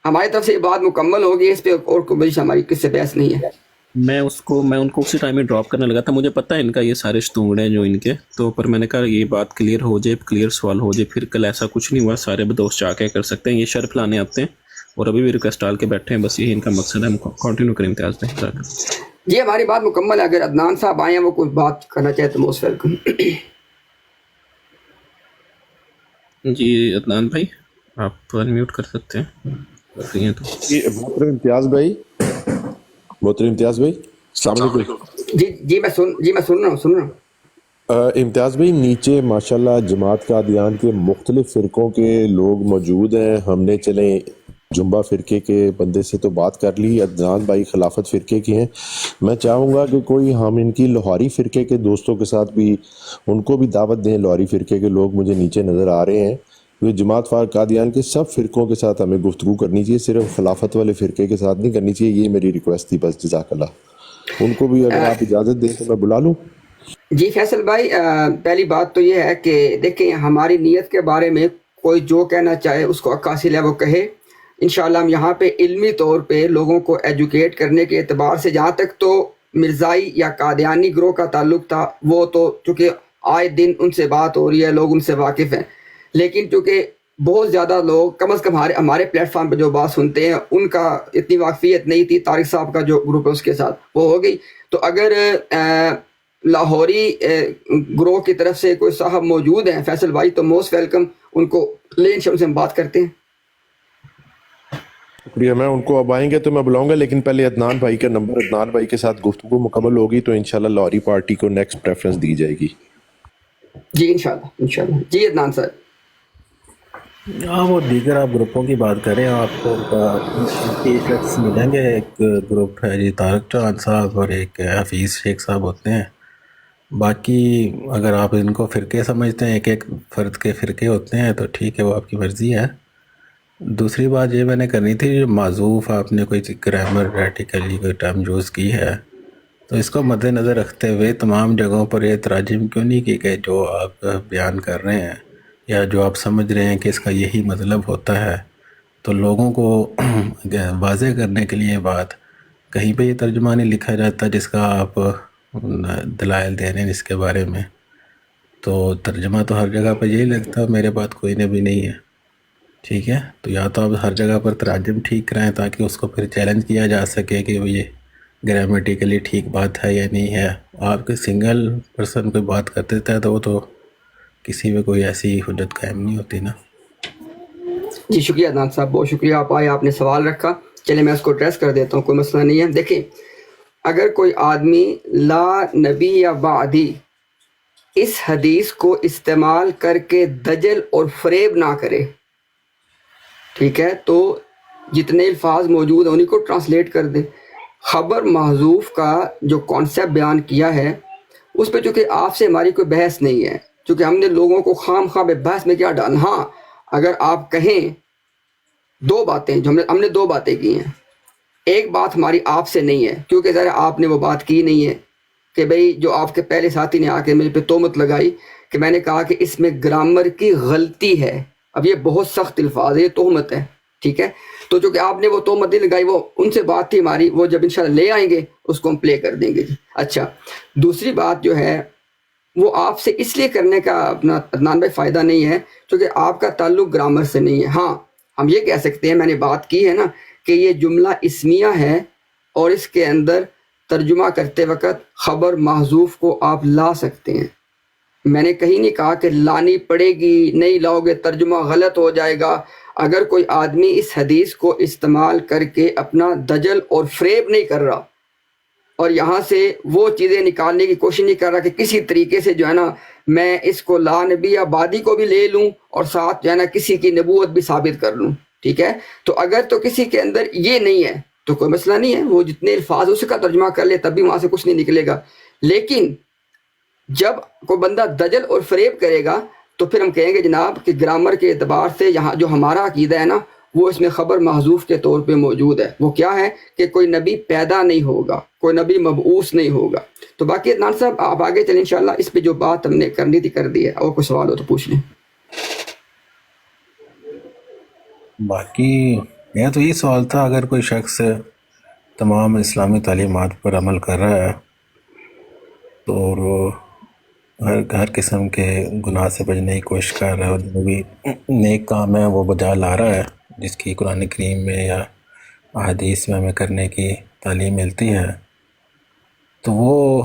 ہماری طرف سے یہ بات مکمل ہوگی، اس پہ اور کوئی ہماری کس سے بحث نہیں ہے. میں ان کو اسی ٹائم میں ڈراپ کرنے لگا تھا. مجھے پتہ ہے ان کا یہ سارے شتونگڑے ہیں جو ان کے، تو پر میں نے کہا یہ بات کلیئر ہو جائے، کلیئر سوال ہو جائے. پھر کل ایسا کچھ نہیں ہوا، سارے دوست جا کے کر سکتے ہیں. یہ شرف لانے آتے ہیں اور ابھی بھی ریکویسٹ ڈال کے بیٹھے ہیں. بس یہی ان کا مقصد ہے. ہم کنٹینیو کریں امتیاز دیں. جی ہماری بات مکمل ہے. اگر عدنان صاحب آئے ہیں وہ کوئی بات کرنا چاہتے ہیں، موسٹ ویلکم. جی عدنان بھائی آپ انمیوٹ کر سکتے ہیں کر رہی ہیں تو. جی محترم امتیاز بھائی السلام علیکم. جی میں سن رہا ہوں. امتیاز بھائی نیچے ماشاءاللہ جماعت قادیان کے مختلف فرقوں کے لوگ موجود ہیں. ہم نے چلیں جنبہ فرقے کے بندے سے تو بات کر لی, عدنان بھائی خلافت فرقے کے ہیں. میں چاہوں گا کہ کوئی ہم ان کی لوہاری فرقے کے دوستوں کے ساتھ بھی ان کو بھی دعوت دیں. لوہاری فرقے کے لوگ مجھے نیچے نظر آ رہے ہیں. جماعت قادیان کے سب فرقوں کے ساتھ ہمیں گفتگو کرنی چاہیے, صرف خلافت والے فرقے کے ساتھ نہیں کرنی چاہیے. یہ میری ریکویسٹ تھی بس. جزاک اللہ. ان کو بھی اگر آپ اجازت دیں تو میں بلا لوں. جی فیصل بھائی, پہلی بات تو یہ ہے کہ دیکھیں ہماری نیت کے بارے میں کوئی جو کہنا چاہے اس کو عکاسی ہے وہ کہے. انشاءاللہ ہم یہاں پہ علمی طور پہ لوگوں کو ایجوکیٹ کرنے کے اعتبار سے, جہاں تک تو مرزائی یا قادیانی گروہ کا تعلق تھا وہ تو چونکہ آئے دن ان سے بات ہو رہی ہے, لوگ ان سے واقف ہیں, لیکن چونکہ بہت زیادہ لوگ کم از کم ہمارے پلیٹ فارم پہ جو بات سنتے ہیں ان کا اتنی واقفیت نہیں تھی. طارق صاحب کا جو گروپ ہے اس کے ساتھ وہ ہو گئی. تو اگر لاہوری گروہ کی طرف سے کوئی صاحب موجود ہیں فیصل بھائی تو موسٹ ویلکم, ان کو لے ان سے ہم بات کرتے ہیں. شکریہ. میں ان کو اب آئیں گے تو میں بلاؤں گا, لیکن پہلے عدنان بھائی کا نمبر, عدنان بھائی کے ساتھ گفتگو مکمل ہوگی تو انشاءاللہ لاہوری پارٹی کو نیکسٹ پریفرنس دی جائے گی. جی انشاءاللہ. جی عدنان صاحب. ہاں وہ دیگر آپ گروپوں کی بات کریں, آپ کو کئی شخص ملیں گے. ایک گروپ ہے جی طارق چوہان صاحب اور ایک حفیظ شیخ صاحب ہوتے ہیں. باقی اگر آپ ان کو فرقے سمجھتے ہیں, ایک ایک فرد کے فرقے ہوتے ہیں تو ٹھیک ہے, وہ آپ کی مرضی ہے. دوسری بات یہ میں نے کرنی تھی, جو معذوف آپ نے کوئی گرامر ریٹیکلی کوئی ٹرم یوز کی ہے تو اس کو مد نظر رکھتے ہوئے تمام جگہوں پر یہ تراجم کیوں نہیں کی کہ جو آپ بیان کر رہے ہیں یا جو آپ سمجھ رہے ہیں کہ اس کا یہی مطلب ہوتا ہے, تو لوگوں کو واضح کرنے کے لیے بات کہیں پہ یہ ترجمہ نہیں لکھا جاتا جس کا آپ دلائل دے رہے ہیں اس کے بارے میں. تو ترجمہ تو ہر جگہ پہ یہی لگتا ہے, میرے بات کوئی نے بھی نہیں ہے. ٹھیک ہے, تو یا تو آپ ہر جگہ پر تراجم ٹھیک کرائیں تاکہ اس کو پھر چیلنج کیا جا سکے کہ وہ یہ گرامیٹیکلی ٹھیک بات ہے یا نہیں ہے. آپ کے سنگل پرسن کوئی بات کر دیتا ہے تو وہ تو کسی میں کوئی ایسی حجت قائم نہیں ہوتی نا. جی شکریہ عدنان صاحب, بہت شکریہ. آپ آئے, آپ نے سوال رکھا, چلے میں اس کو ایڈریس کر دیتا ہوں, کوئی مسئلہ نہیں ہے. دیکھیں اگر کوئی آدمی لا نبی یا بعدی اس حدیث کو استعمال کر کے دجل اور فریب نہ کرے, ٹھیک ہے, تو جتنے الفاظ موجود ہیں انہیں کو ٹرانسلیٹ کر دے. خبر محذوف کا جو کانسیپٹ بیان کیا ہے اس پہ چونکہ آپ سے ہماری کوئی بحث نہیں ہے, چونکہ ہم نے لوگوں کو خام خواہ بحث میں کیا ڈالنا. ہاں اگر آپ کہیں دو باتیں, جو ہم نے دو باتیں کی ہیں, ایک بات ہماری آپ سے نہیں ہے کیونکہ ذرا آپ نے وہ بات کی نہیں ہے کہ بھئی جو آپ کے پہلے ساتھی نے آ کے میرے پہ تہمت لگائی کہ میں نے کہا کہ اس میں گرامر کی غلطی ہے. اب یہ بہت سخت الفاظ ہے, یہ تہمت ہے, ٹھیک ہے. تو چونکہ آپ نے وہ تہمت نہیں لگائی, وہ ان سے بات تھی ہماری, وہ جب انشاءاللہ لے آئیں گے اس کو ہم پلے کر دیں گے. جی اچھا, دوسری بات جو ہے وہ آپ سے اس لیے کرنے کا اپنا عدنان بھائی فائدہ نہیں ہے کیونکہ آپ کا تعلق گرامر سے نہیں ہے. ہاں ہم یہ کہہ سکتے ہیں, میں نے بات کی ہے نا کہ یہ جملہ اسمیہ ہے اور اس کے اندر ترجمہ کرتے وقت خبر محذوف کو آپ لا سکتے ہیں. میں نے کہیں نہیں کہا کہ لانی پڑے گی, نہیں لاؤ گے ترجمہ غلط ہو جائے گا. اگر کوئی آدمی اس حدیث کو استعمال کر کے اپنا دجل اور فریب نہیں کر رہا اور یہاں سے وہ چیزیں نکالنے کی کوشش نہیں کر رہا کہ کسی طریقے سے جو ہے نا میں اس کو لا نبی یا بادی کو بھی لے لوں اور ساتھ جو ہے نا کسی کی نبوت بھی ثابت کر لوں, ٹھیک ہے, تو اگر تو کسی کے اندر یہ نہیں ہے تو کوئی مسئلہ نہیں ہے, وہ جتنے الفاظ اس کا ترجمہ کر لے تب بھی وہاں سے کچھ نہیں نکلے گا. لیکن جب کوئی بندہ دجل اور فریب کرے گا تو پھر ہم کہیں گے جناب کہ گرامر کے اعتبار سے یہاں جو ہمارا عقیدہ ہے نا وہ اس میں خبر محذوف کے طور پہ موجود ہے. وہ کیا ہے کہ کوئی نبی پیدا نہیں ہوگا, کوئی نبی مبعوث نہیں ہوگا. تو باقی عدنان صاحب آپ آگے چلیں انشاءاللہ, اس پہ جو بات ہم نے کرنی تھی کر دی ہے, اور کوئی سوال ہو تو پوچھ لیں. باقی میرا تو یہ سوال تھا, اگر کوئی شخص تمام اسلامی تعلیمات پر عمل کر رہا ہے تو وہ ہر قسم کے گناہ سے بچنے کی کوشش کر رہا ہے اور جو بھی نیک کام ہے وہ بجا لا رہا ہے جس کی قرآن کریم میں یا احادیث میں ہمیں کرنے کی تعلیم ملتی ہے, تو وہ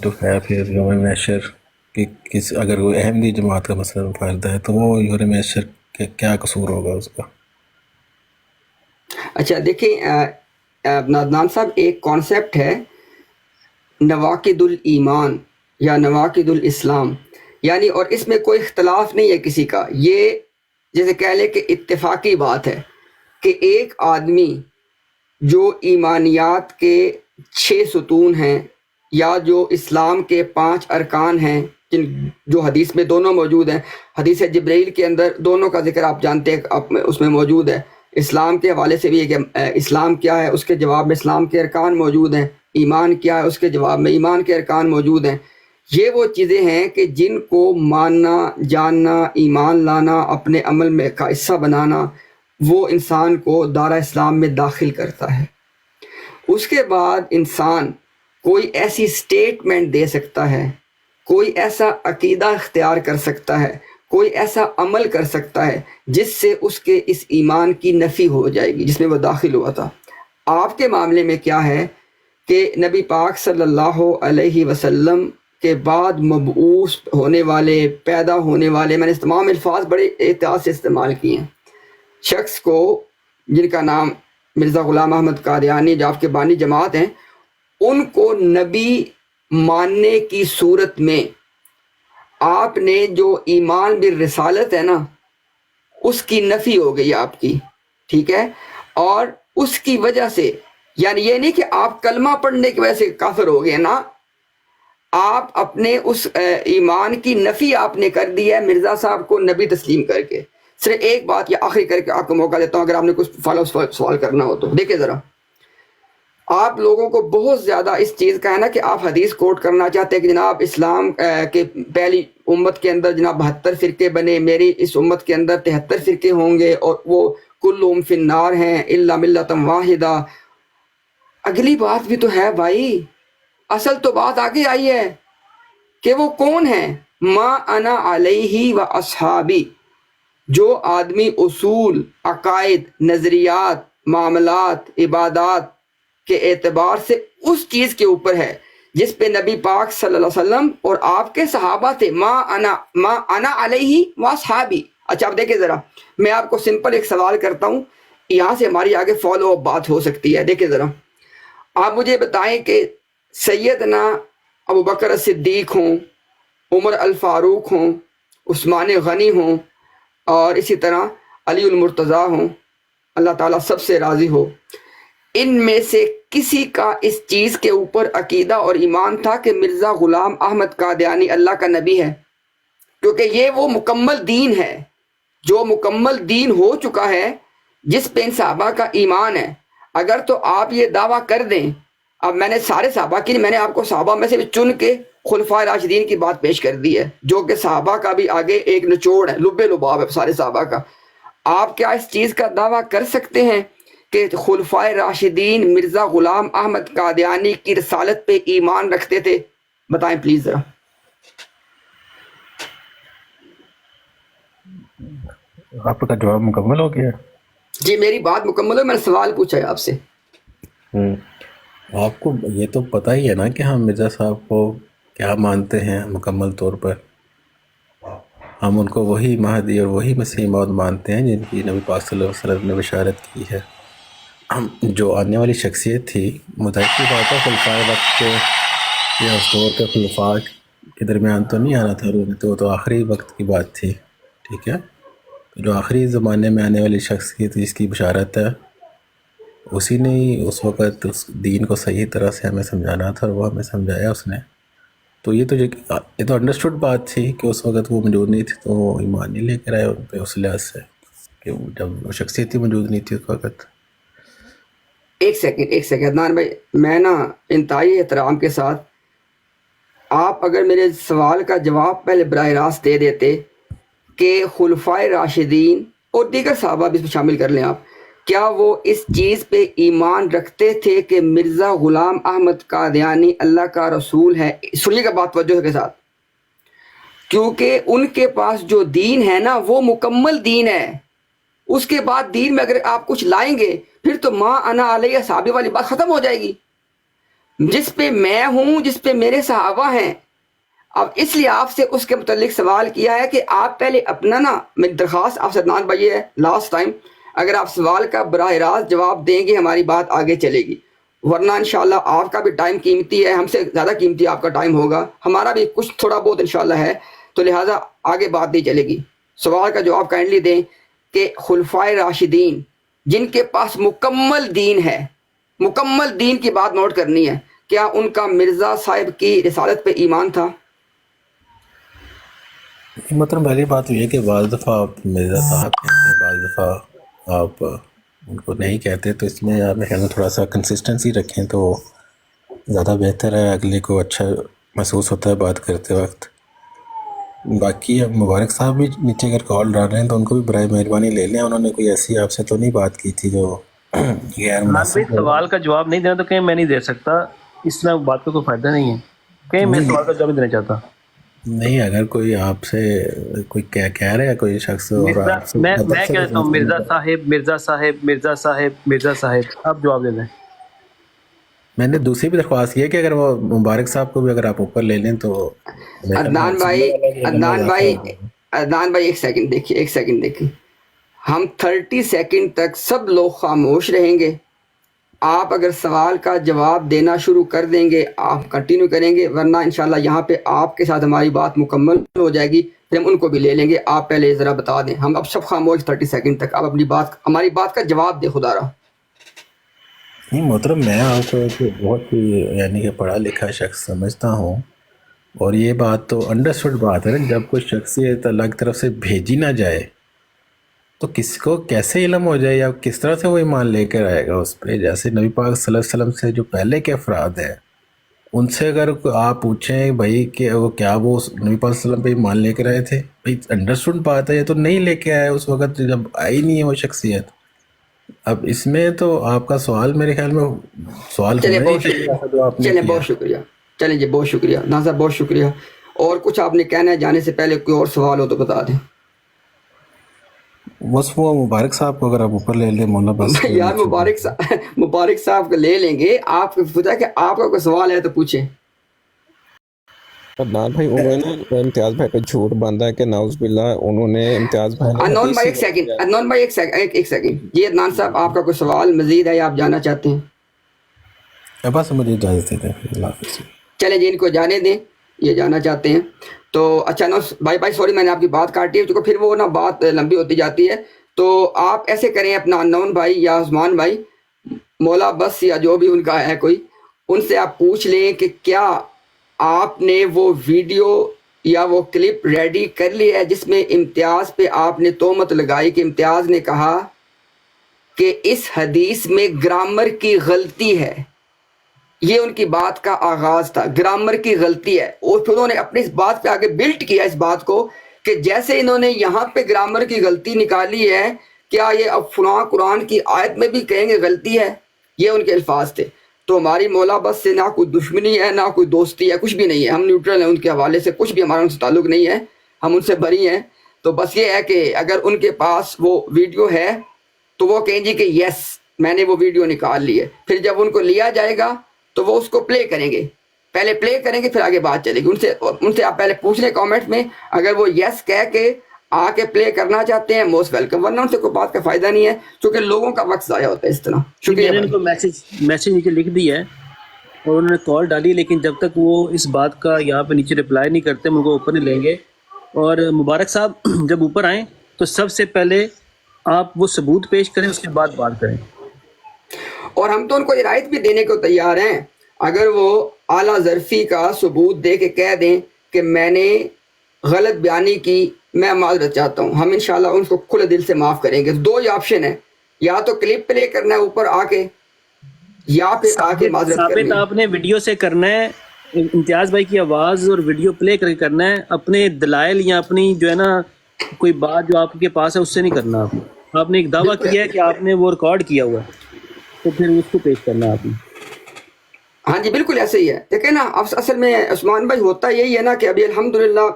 جو ہے پھر یوم محشر کہ اگر کوئی احمدی جماعت کا مثلا فائدہ ہے تو وہ یورم اشر کے کیا قصور ہوگا اس کا؟ اچھا دیکھیں عدنان صاحب، ایک کانسیپٹ ہے نواقض الایمان یا نواقض الاسلام، یعنی اور اس میں کوئی اختلاف نہیں ہے کسی کا، یہ جیسے کہہ لیں کہ اتفاقی بات ہے کہ ایک آدمی جو ایمانیات کے 6 ستون ہیں یا جو اسلام کے 5 ارکان ہیں جو حدیث میں دونوں موجود ہیں، حدیث جبرائیل کے اندر دونوں کا ذکر آپ جانتے ہیں اس میں موجود ہے، اسلام کے حوالے سے بھی ہے کہ اسلام کیا ہے، اس کے جواب میں اسلام کے ارکان موجود ہیں، ایمان کیا ہے، اس کے جواب میں ایمان کے ارکان موجود ہیں۔ یہ وہ چیزیں ہیں کہ جن کو ماننا، جاننا، ایمان لانا، اپنے عمل میں کا حصہ بنانا، وہ انسان کو دارہ اسلام میں داخل کرتا ہے۔ اس کے بعد انسان کوئی ایسی سٹیٹمنٹ دے سکتا ہے، کوئی ایسا عقیدہ اختیار کر سکتا ہے، کوئی ایسا عمل کر سکتا ہے جس سے اس کے اس ایمان کی نفی ہو جائے گی جس میں وہ داخل ہوا تھا۔ آپ کے معاملے میں کیا ہے کہ نبی پاک صلی اللہ علیہ وسلم کے بعد مبعوث ہونے والے، پیدا ہونے والے، میں نے تمام الفاظ بڑے احتیاط سے استعمال کیے ہیں، شخص کو جن کا نام مرزا غلام احمد قادیانی جو آپ کے بانی جماعت ہیں، ان کو نبی ماننے کی صورت میں آپ نے جو ایمان بالرسالت ہے نا، اس کی نفی ہو گئی آپ کی، ٹھیک ہے؟ اور اس کی وجہ سے، یعنی یہ نہیں کہ آپ کلمہ پڑھنے کی وجہ سے کافر ہو گئے نا، آپ اپنے اس ایمان کی نفی آپ نے کر دی ہے مرزا صاحب کو نبی تسلیم کر کے۔ صرف ایک بات یہ آخری کر کے آپ کو موقع دیتا ہوں، اگر آپ نے کچھ فالو سوال کرنا ہو تو دیکھیں ذرا، آپ لوگوں کو بہت زیادہ اس چیز کا ہے نا کہ آپ حدیث کوٹ کرنا چاہتے ہیں کہ جناب اسلام کے پہلی امت کے اندر جناب 72 فرقے بنے، میری اس امت کے اندر 73 فرقے ہوں گے اور وہ کلہم فی النار ہیں الا ملۃ واحدہ۔ اگلی بات بھی تو ہے بھائی، اصل تو بات آگے آئی ہے کہ وہ کون ہے؟ ما انا علیہ و اصحابی، جو آدمی اصول، عقائد، نظریات، معاملات، عبادات کے اعتبار سے اس چیز کے اوپر ہے جس پہ نبی پاک صلی اللہ علیہ وسلم اور آپ کے صحابہ تھے، ما انا علیہ و اصحابی۔ اچھا اب دیکھیں ذرا، میں آپ کو سمپل ایک سوال کرتا ہوں، یہاں سے ہماری آگے فالو اپ بات ہو سکتی ہے۔ دیکھیں ذرا، آپ مجھے بتائیں کہ سیدنا ابو بکر صدیق ہوں، عمر الفاروق ہوں، عثمان غنی ہوں، اور اسی طرح علی المرتضیٰ ہوں، اللہ تعالیٰ سب سے راضی ہو، ان میں سے کسی کا اس چیز کے اوپر عقیدہ اور ایمان تھا کہ مرزا غلام احمد قادیانی اللہ کا نبی ہے؟ کیونکہ یہ وہ مکمل دین ہے جو مکمل دین ہو چکا ہے، جس پہ ان صحابہ کا ایمان ہے۔ اگر تو آپ یہ دعویٰ کر دیں، اب میں نے سارے صحابہ کی، میں نے آپ کو صحابہ میں سے بھی چن کے خلفائے راشدین کی بات پیش کر دی ہے، جو کہ صحابہ کا بھی آگے ایک نچوڑ ہے، لب لباب ہے سارے صحابہ کا۔ آپ کیا اس چیز کا دعویٰ کر سکتے ہیں کہ خلفائے راشدین مرزا غلام احمد قادیانی کی رسالت پہ ایمان رکھتے تھے؟ بتائیں پلیز ذرا۔ آپ کا جواب مکمل ہو گیا؟ جی میری بات مکمل ہے، میں نے سوال پوچھا ہے آپ سے۔ آپ کو یہ تو پتہ ہی ہے نا کہ ہم مرزا صاحب کو کیا مانتے ہیں مکمل طور پر۔ ہم ان کو وہی مہدی اور وہی مسیح موعود مانتے ہیں جن کی نبی پاک صلی اللہ علیہ وسلم نے بشارت کی ہے۔ ہم جو آنے والی شخصیت تھی، متحد کی بات ہے، خلفائے وقت کے یا اس دور کے خلفاء کے درمیان تو نہیں آنا تھا، وہ تو آخری وقت کی بات تھی، ٹھیک ہے؟ جو آخری زمانے میں آنے والی شخص کی جس کی بشارت ہے، اسی نے ہی اس وقت اس دین کو صحیح طرح سے ہمیں سمجھانا تھا اور وہ ہمیں سمجھایا اس نے۔ تو یہ تو انڈرسٹوڈ بات تھی کہ اس وقت وہ موجود نہیں تھی تو وہ ایمان نہیں لے کر آئے ان پہ اس لحاظ سے کہ جب وہ شخصیت ہی موجود نہیں تھی اس وقت۔ ایک سیکنڈ عدنان بھائی، میں نا انتہائی احترام کے ساتھ، آپ اگر میرے سوال کا جواب پہلے براہ راست دے دیتے کہ خلفائے راشدین اور دیگر صحابہ بھی اس میں شامل کر لیں آپ، کیا وہ اس چیز پہ ایمان رکھتے تھے کہ مرزا غلام احمد قادیانی اللہ کا رسول ہے؟ سنیے گا بات توجہ کے ساتھ، کیونکہ ان کے پاس جو دین ہے نا وہ مکمل دین ہے۔ اس کے بعد دین میں اگر آپ کچھ لائیں گے پھر تو ما انا علیہ صحابی والی بات ختم ہو جائے گی۔ جس پہ میں ہوں، جس پہ میرے صحابہ ہیں، اب اس لیے آپ سے اس کے متعلق سوال کیا ہے کہ آپ پہلے اپنا نا، میری درخواست آپ سے عدنان بھائی ہے لاسٹ ٹائم، اگر آپ سوال کا براہ راست جواب دیں گے ہماری بات آگے چلے گی، ورنہ انشاءاللہ آپ کا بھی ٹائم قیمتی ہے، ہم سے زیادہ قیمتی آپ کا ٹائم ہوگا، ہمارا بھی کچھ تھوڑا بہت انشاءاللہ ہے، تو لہٰذا آگے بات نہیں چلے گی۔ سوال کا جواب کائنڈلی دیں کہ خلفائے راشدین جن کے پاس مکمل دین ہے، مکمل دین کی بات نوٹ کرنی ہے، کیا ان کا مرزا صاحب کی رسالت پہ ایمان تھا؟ مطلب پہلی بات یہ ہے کہ بعض دفعہ آپ مرزا صاحب کہتے ہیں، بعض دفعہ آپ ان کو نہیں کہتے، تو اس میں آپ میرے خیال میں تھوڑا سا کنسسٹنسی رکھیں تو زیادہ بہتر ہے، اگلے کو اچھا محسوس ہوتا ہے بات کرتے وقت۔ باقی اب مبارک صاحب بھی نیچے اگر کال ڈال رہے ہیں تو ان کو بھی برائے مہربانی لے لیں، انہوں نے کوئی ایسی آپ سے تو نہیں بات کی تھی جو غیر مناسب ہو۔ سوال کا جواب نہیں دینا تو کہیں میں نہیں دے سکتا، اس طرح بات کا کوئی فائدہ نہیں ہے، کہیں میں سوال کا جواب نہیں دینا چاہتا۔ نہیں، اگر کوئی آپ سے کوئی کہہ رہا ہے کوئی شخص اور آپ سے میں کہتا ہوں مرزا صاحب مرزا صاحب مرزا صاحب مرزا صاحب، آپ جواب دے دیں۔ میں نے دوسری بھی درخواست کی ہے کہ اگر وہ مبارک صاحب کو بھی اگر آپ اوپر لے لیں تو عدنان بھائی ایک سیکنڈ دیکھیے، ہم 30 سیکنڈ تک سب لوگ خاموش رہیں گے، آپ اگر سوال کا جواب دینا شروع کر دیں گے آپ کنٹینیو کریں گے، ورنہ انشاءاللہ یہاں پہ آپ کے ساتھ ہماری بات مکمل ہو جائے گی، پھر ہم ان کو بھی لے لیں گے۔ آپ پہلے ذرا بتا دیں، ہم اب سب خاموش 30 سیکنڈ تک، آپ اپنی بات ہماری بات کا جواب دیں خدا را۔ نہیں محترم، میں آپ کو بہت یعنی کہ پڑھا لکھا شخص سمجھتا ہوں، اور یہ بات تو انڈرسٹوڈ بات ہے نا، جب کوئی شخصیت اللہ کی طرف سے بھیجی نہ جائے تو کس کو کیسے علم ہو جائے یا کس طرح سے وہ ایمان لے کر آئے گا اس پہ؟ جیسے نبی پاک صلی اللہ علیہ وسلم سے جو پہلے کے افراد ہیں ان سے اگر آپ پوچھیں بھائی کہ وہ کیا وہ نبی پاک صلی اللہ علیہ وسلم پہ ایمان لے کر آئے تھے، بھائی انڈرسٹوڈ بات ہے، یہ تو نہیں لے کے آئے اس وقت جب آئی نہیں ہے وہ شخصیت۔ اب اس میں تو آپ کا سوال میرے خیال میں سوال چلیں ہونا ہی بہت چاہیے ایسا جو آپ نے چلیں کیا۔ بہت شکریہ، چلیں جی بہت شکریہ ناظر، بہت شکریہ۔ اور کچھ آپ نے کہنا ہے جانے سے پہلے، کوئی اور سوال ہو تو بتا دیں۔ بس وہ مبارک صاحب کو اگر آپ اوپر لے لیں مولانا بس یار مبارک صاحب کو لے لیں گے، آپ کو پوچھا کہ آپ کا کوئی سوال ہے تو پوچھیں۔ عدنان بھائی انہوں نے امتیاز بھائی پہ جھوٹ باندھا ہے کہ ناؤز باللہ انہوں نے امتیاز بھائی نے عدنان بھائی ایک سیکنڈ جی، عدنان صاحب آپ کا کوئی سوال مزید ہے یا آپ جانا چاہتے ہیں؟ بس مجھے اجازت دے دیں، اللہ حافظ۔ چلیں جی ان کو جانے دیں، یہ جانا چاہتے ہیں تو اچھا بھائی سوری میں نے آپ کی بات کاٹی ہے کیونکہ پھر وہ نا بات لمبی ہوتی جاتی ہے، تو آپ ایسے کریں اپنا انون بھائی یا عثمان بھائی، مولا بس یا جو بھی ان کا ہے کوئی، ان سے آپ پوچھ لیں کہ کیا آپ نے وہ ویڈیو یا وہ کلپ ریڈی کر لی ہے جس میں امتیاز پہ آپ نے تہمت لگائی کہ امتیاز نے کہا کہ اس حدیث میں گرامر کی غلطی ہے۔ یہ ان کی بات کا آغاز تھا، گرامر کی غلطی ہے، اور پھر انہوں نے اپنی اس بات پہ آگے بلٹ کیا اس بات کو کہ جیسے انہوں نے یہاں پہ گرامر کی غلطی نکالی ہے، کیا یہ اب فلاں قرآن کی آیت میں بھی کہیں گے غلطی ہے؟ یہ ان کے الفاظ تھے۔ تو ہماری مولا بس سے نہ کوئی دشمنی ہے نہ کوئی دوستی ہے، کچھ بھی نہیں ہے، ہم نیوٹرل ہیں ان کے حوالے سے، کچھ بھی ہمارا ان سے تعلق نہیں ہے، ہم ان سے بری ہیں۔ تو بس یہ ہے کہ اگر ان کے پاس وہ ویڈیو ہے تو وہ کہیں جی کہ یس میں نے وہ ویڈیو نکال لی ہے، پھر جب ان کو لیا جائے گا تو وہ اس کو پلے کریں گے، پہلے پلے کریں گے پھر آگے بات چلے گی۔ ان سے آپ پہلے پوچھ لیں کامنٹ میں، اگر وہ یس کہہ کے آ کے پلے کرنا چاہتے ہیں موسٹ ویلکم، ورنہ ان سے کوئی بات کا فائدہ نہیں ہے کیونکہ لوگوں کا وقت ضائع ہوتا ہے اس طرح۔ شکریہ میں نے ان کو میسج نیچے لکھ دی ہے اور انہوں نے کال ڈالی، لیکن جب تک وہ اس بات کا یہاں پہ نیچے رپلائی نہیں کرتے ہم ان کو اوپر نہیں لیں گے۔ اور مبارک صاحب جب اوپر آئیں تو سب سے پہلے آپ وہ ثبوت پیش کریں، اس کے بعد بات کریں۔ اور ہم تو ان کو ہدایت بھی دینے کو تیار ہیں، اگر وہ اعلیٰ ظرفی کا ثبوت دے کے کہہ دیں کہ میں نے غلط بیانی کی، میں معذرت چاہتا ہوں، ہم انشاءاللہ ان کو کھلے دل سے معاف کریں گے۔ دو ہی آپشن ہے، یا تو کلپ پلے کرنا ہے اوپر آ کے، یا پھر آ کے معذرت کرنی ثابت ہے۔ آپ نے ویڈیو سے کرنا ہے، امتیاز بھائی کی آواز اور ویڈیو پلے کر کے کرنا ہے، اپنے دلائل یا اپنی جو ہے نا کوئی بات جو آپ کے پاس ہے اس سے نہیں کرنا۔ آپ نے ایک دعویٰ کیا ہے کہ آپ نے وہ ریکارڈ کیا ہوا ہے تو پھر اس کو پیش کرنا ہے آپ نے۔ ہاں جی بالکل ایسے ہی ہے، دیکھیں نا اصل میں عثمان بھائی ہوتا یہی ہے نا کہ ابھی الحمدللہ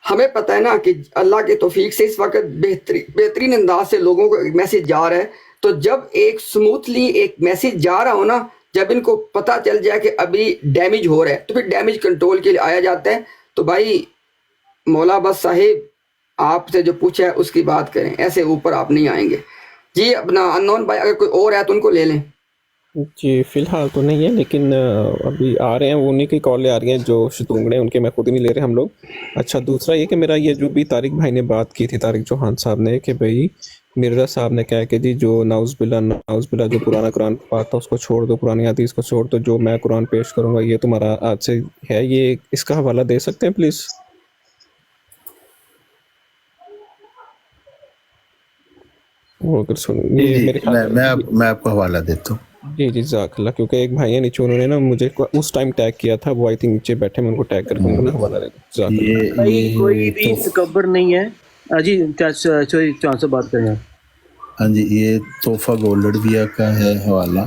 ہمیں پتہ ہے نا کہ اللہ کے توفیق سے اس وقت بہترین انداز سے لوگوں کو ایک میسیج جا رہا ہے، تو جب ایک سموتھلی ایک میسیج جا رہا ہو نا، جب ان کو پتہ چل جائے کہ ابھی ڈیمیج ہو رہا ہے تو پھر ڈیمیج کنٹرول کے لیے آیا جاتا ہے۔ تو بھائی مولا عباس صاحب آپ سے جو پوچھا ہے اس کی بات کریں, ایسے اوپر آپ نہیں آئیں گے. جی اپنا انون بھائی اگر کوئی اور ہے تو ان کو لے لیں. جی فی الحال تو نہیں ہے, لیکن ابھی آ رہے ہیں, وہ انہیں کی کالیں آ رہی ہیں جو شتونگڑے ان کے, میں خود ہی نہیں لے رہے ہم لوگ. اچھا دوسرا یہ کہ میرا یہ جو بھی طارق بھائی نے بات کی تھی, طارق چوہان صاحب نے, کہ بھائی مرزا صاحب نے کہا کہ جی جو نعوذ باللہ جو پرانا قرآن پاک تھا اس کو چھوڑ دو, پرانی حدیث کو چھوڑ دو, جو میں قرآن پیش کروں گا یہ تمہارا آج سے ہے. یہ اس کا حوالہ دے سکتے ہیں پلیز؟ وہ اگر یہ میرے خیال میں آپ کو حوالہ دیتا ہوں. جی جزاک اللہ, کیونکہ ایک بھائی ہے نیچے, انہوں نے نا مجھے اس ٹائم ٹیگ کیا تھا, وہ آئی تھنک نیچے بیٹھے, میں ان کو ٹیگ کر کے ان کو حوالہ دیتا ہوں. جزاک اللہ. بھائی کوئی بھی تکبر نہیں ہے. جی چاند سے بات کریں. ہاں جی, یہ تحفہ گولڈویا کا ہے حوالہ,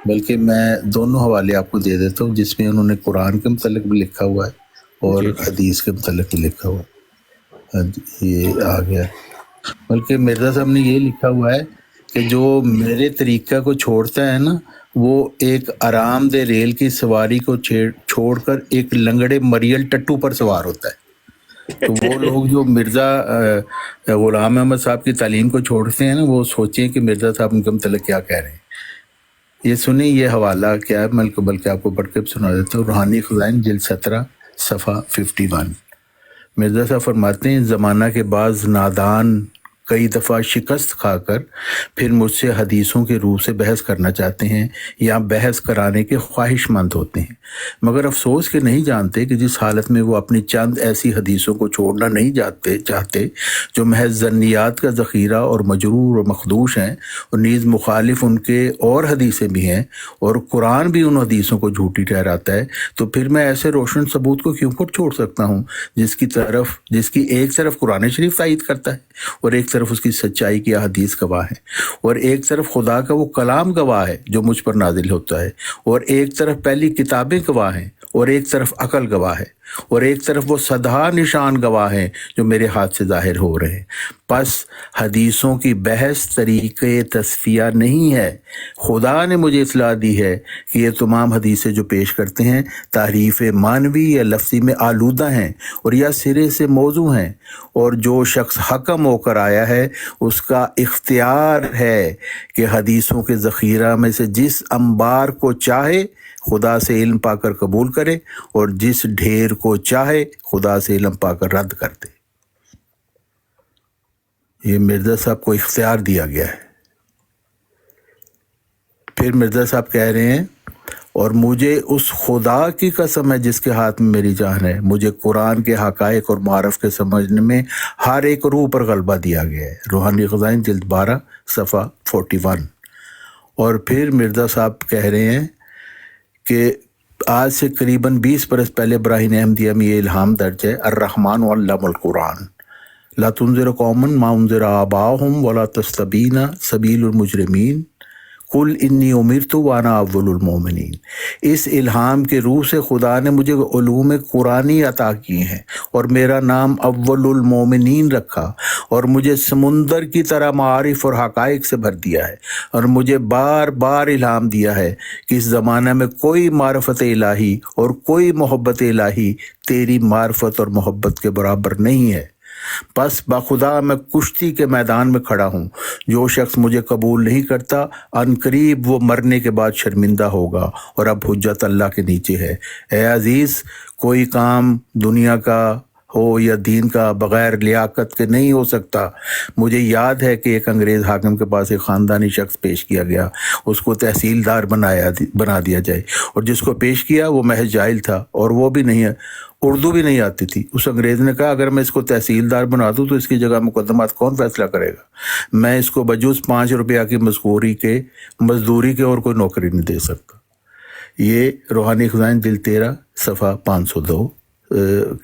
بلکہ میں دونوں حوالے آپ کو دے دیتا ہوں, جس میں انہوں نے قرآن کے متعلق بھی لکھا ہوا ہے اور حدیث کے متعلق بھی لکھا ہوا ہے. ہاں جی یہ آ گیا. بلکہ مرزا صاحب نے یہ لکھا ہوا ہے کہ جو میرے طریقہ کو چھوڑتا ہے نا, وہ ایک آرام دہ ریل کی سواری کو چھوڑ کر ایک لنگڑے مریل ٹٹو پر سوار ہوتا ہے. تو وہ لوگ جو مرزا غلام احمد صاحب کی تعلیم کو چھوڑتے ہیں نا, وہ سوچیں کہ مرزا صاحب ان کے متعلق کیا کہہ رہے ہیں. یہ سنیں یہ حوالہ کیا ہے, بلکہ آپ کو پڑھ کے سنا دیتا ہوں. روحانی خزائن جلد 17 صفحہ 51. مرزا صاحب فرماتے ہیں, زمانہ کے بعض نادان کئی دفعہ شکست کھا کر پھر مجھ سے حدیثوں کے روح سے بحث کرنا چاہتے ہیں یا بحث کرانے کے خواہش مند ہوتے ہیں, مگر افسوس کہ نہیں جانتے کہ جس حالت میں وہ اپنی چند ایسی حدیثوں کو چھوڑنا نہیں چاہتے جو محض ظنیات کا ذخیرہ اور مجرور و مخدوش ہیں, اور نیز مخالف ان کے اور حدیثیں بھی ہیں, اور قرآن بھی ان حدیثوں کو جھوٹی ٹھہراتا ہے, تو پھر میں ایسے روشن ثبوت کو کیوں کر چھوڑ سکتا ہوں جس کی ایک طرف قرآن شریف تائید کرتا ہے, اور ایک طرف اس کی سچائی کی احادیث گواہ ہے, اور ایک طرف خدا کا وہ کلام گواہ ہے جو مجھ پر نازل ہوتا ہے, اور ایک طرف پہلی کتابیں گواہ ہیں, اور ایک طرف عقل گواہ ہے, اور ایک طرف وہ صدہا نشان گواہ ہیں جو میرے ہاتھ سے ظاہر ہو رہے ہیں. پس حدیثوں کی بحث طریقے تصفیہ نہیں ہے. خدا نے مجھے اطلاع دی ہے کہ یہ تمام حدیثیں جو پیش کرتے ہیں تعریف معنوی یا لفظی میں آلودہ ہیں اور یا سرے سے موضوع ہیں, اور جو شخص حکم ہو کر آیا ہے اس کا اختیار ہے کہ حدیثوں کے ذخیرہ میں سے جس انبار کو چاہے خدا سے علم پا کر قبول کرے, اور جس ڈھیر کو چاہے خدا سے علم پا کر رد کر دے. یہ مرزا صاحب کو اختیار دیا گیا ہے. پھر مرزا صاحب کہہ رہے ہیں, اور مجھے اس خدا کی قسم ہے جس کے ہاتھ میں میری جان ہے, مجھے قرآن کے حقائق اور معرف کے سمجھنے میں ہر ایک روح پر غلبہ دیا گیا ہے. روحانی خزائن جلد 12 صفحہ 41. اور پھر مرزا صاحب کہہ رہے ہیں کہ آج سے قریباً 20 برس پہلے براہین احمدیہ میں یہ الہام درج ہے, الرحمن علم القرآن لا تنذر قوما ما انذر آباؤہم ولا تستبین سبیل المجرمین قل انی امرت وانا اول المومنین. اس الہام کے روح سے خدا نے مجھے علوم قرآنی عطا کیے ہیں اور میرا نام اول المومنین رکھا, اور مجھے سمندر کی طرح معارف اور حقائق سے بھر دیا ہے, اور مجھے بار بار الہام دیا ہے کہ اس زمانہ میں کوئی معرفت الہی اور کوئی محبت الہی تیری معرفت اور محبت کے برابر نہیں ہے. بس بخدا میں کشتی کے میدان میں کھڑا ہوں. جو شخص مجھے قبول نہیں کرتا عنقریب وہ مرنے کے بعد شرمندہ ہوگا, اور اب حجت اللہ کے نیچے ہے. اے عزیز, کوئی کام دنیا کا ہو یا دین کا بغیر لیاقت کے نہیں ہو سکتا. مجھے یاد ہے کہ ایک انگریز حاکم کے پاس ایک خاندانی شخص پیش کیا گیا, اس کو تحصیلدار بنا دیا جائے, اور جس کو پیش کیا وہ محض جاہل تھا, اور وہ بھی نہیں اردو بھی نہیں آتی تھی. اس انگریز نے کہا, اگر میں اس کو تحصیلدار بنا دوں تو اس کی جگہ مقدمات کون فیصلہ کرے گا؟ میں اس کو بجوز 5 روپیہ کی مزدوری کے اور کوئی نوکری نہیں دے سکتا. یہ روحانی خزائن جلد 13 صفحہ 502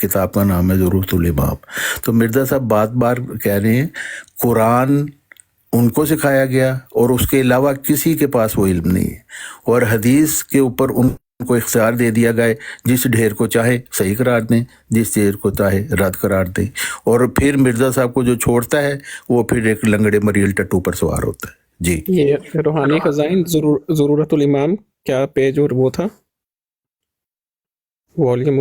کتاب کا نام ہے ضرورت الامام. تو مرزا صاحب بار بار کہہ رہے ہیں قرآن ان کو سکھایا گیا اور اس کے علاوہ کسی کے پاس وہ علم نہیں ہے, اور حدیث کے اوپر ان کو اختیار دے دیا گیا, جس ڈھیر کو چاہے صحیح قرار دیں, جس ڈھیر کو چاہے رد قرار دیں. اور پھر مرزا صاحب کو جو چھوڑتا ہے وہ پھر ایک لنگڑے مریل ٹٹو پر سوار ہوتا ہے. جی یہ روحانی خزائن ضرورت الامام کیا پیج اور وہ تھا والیوم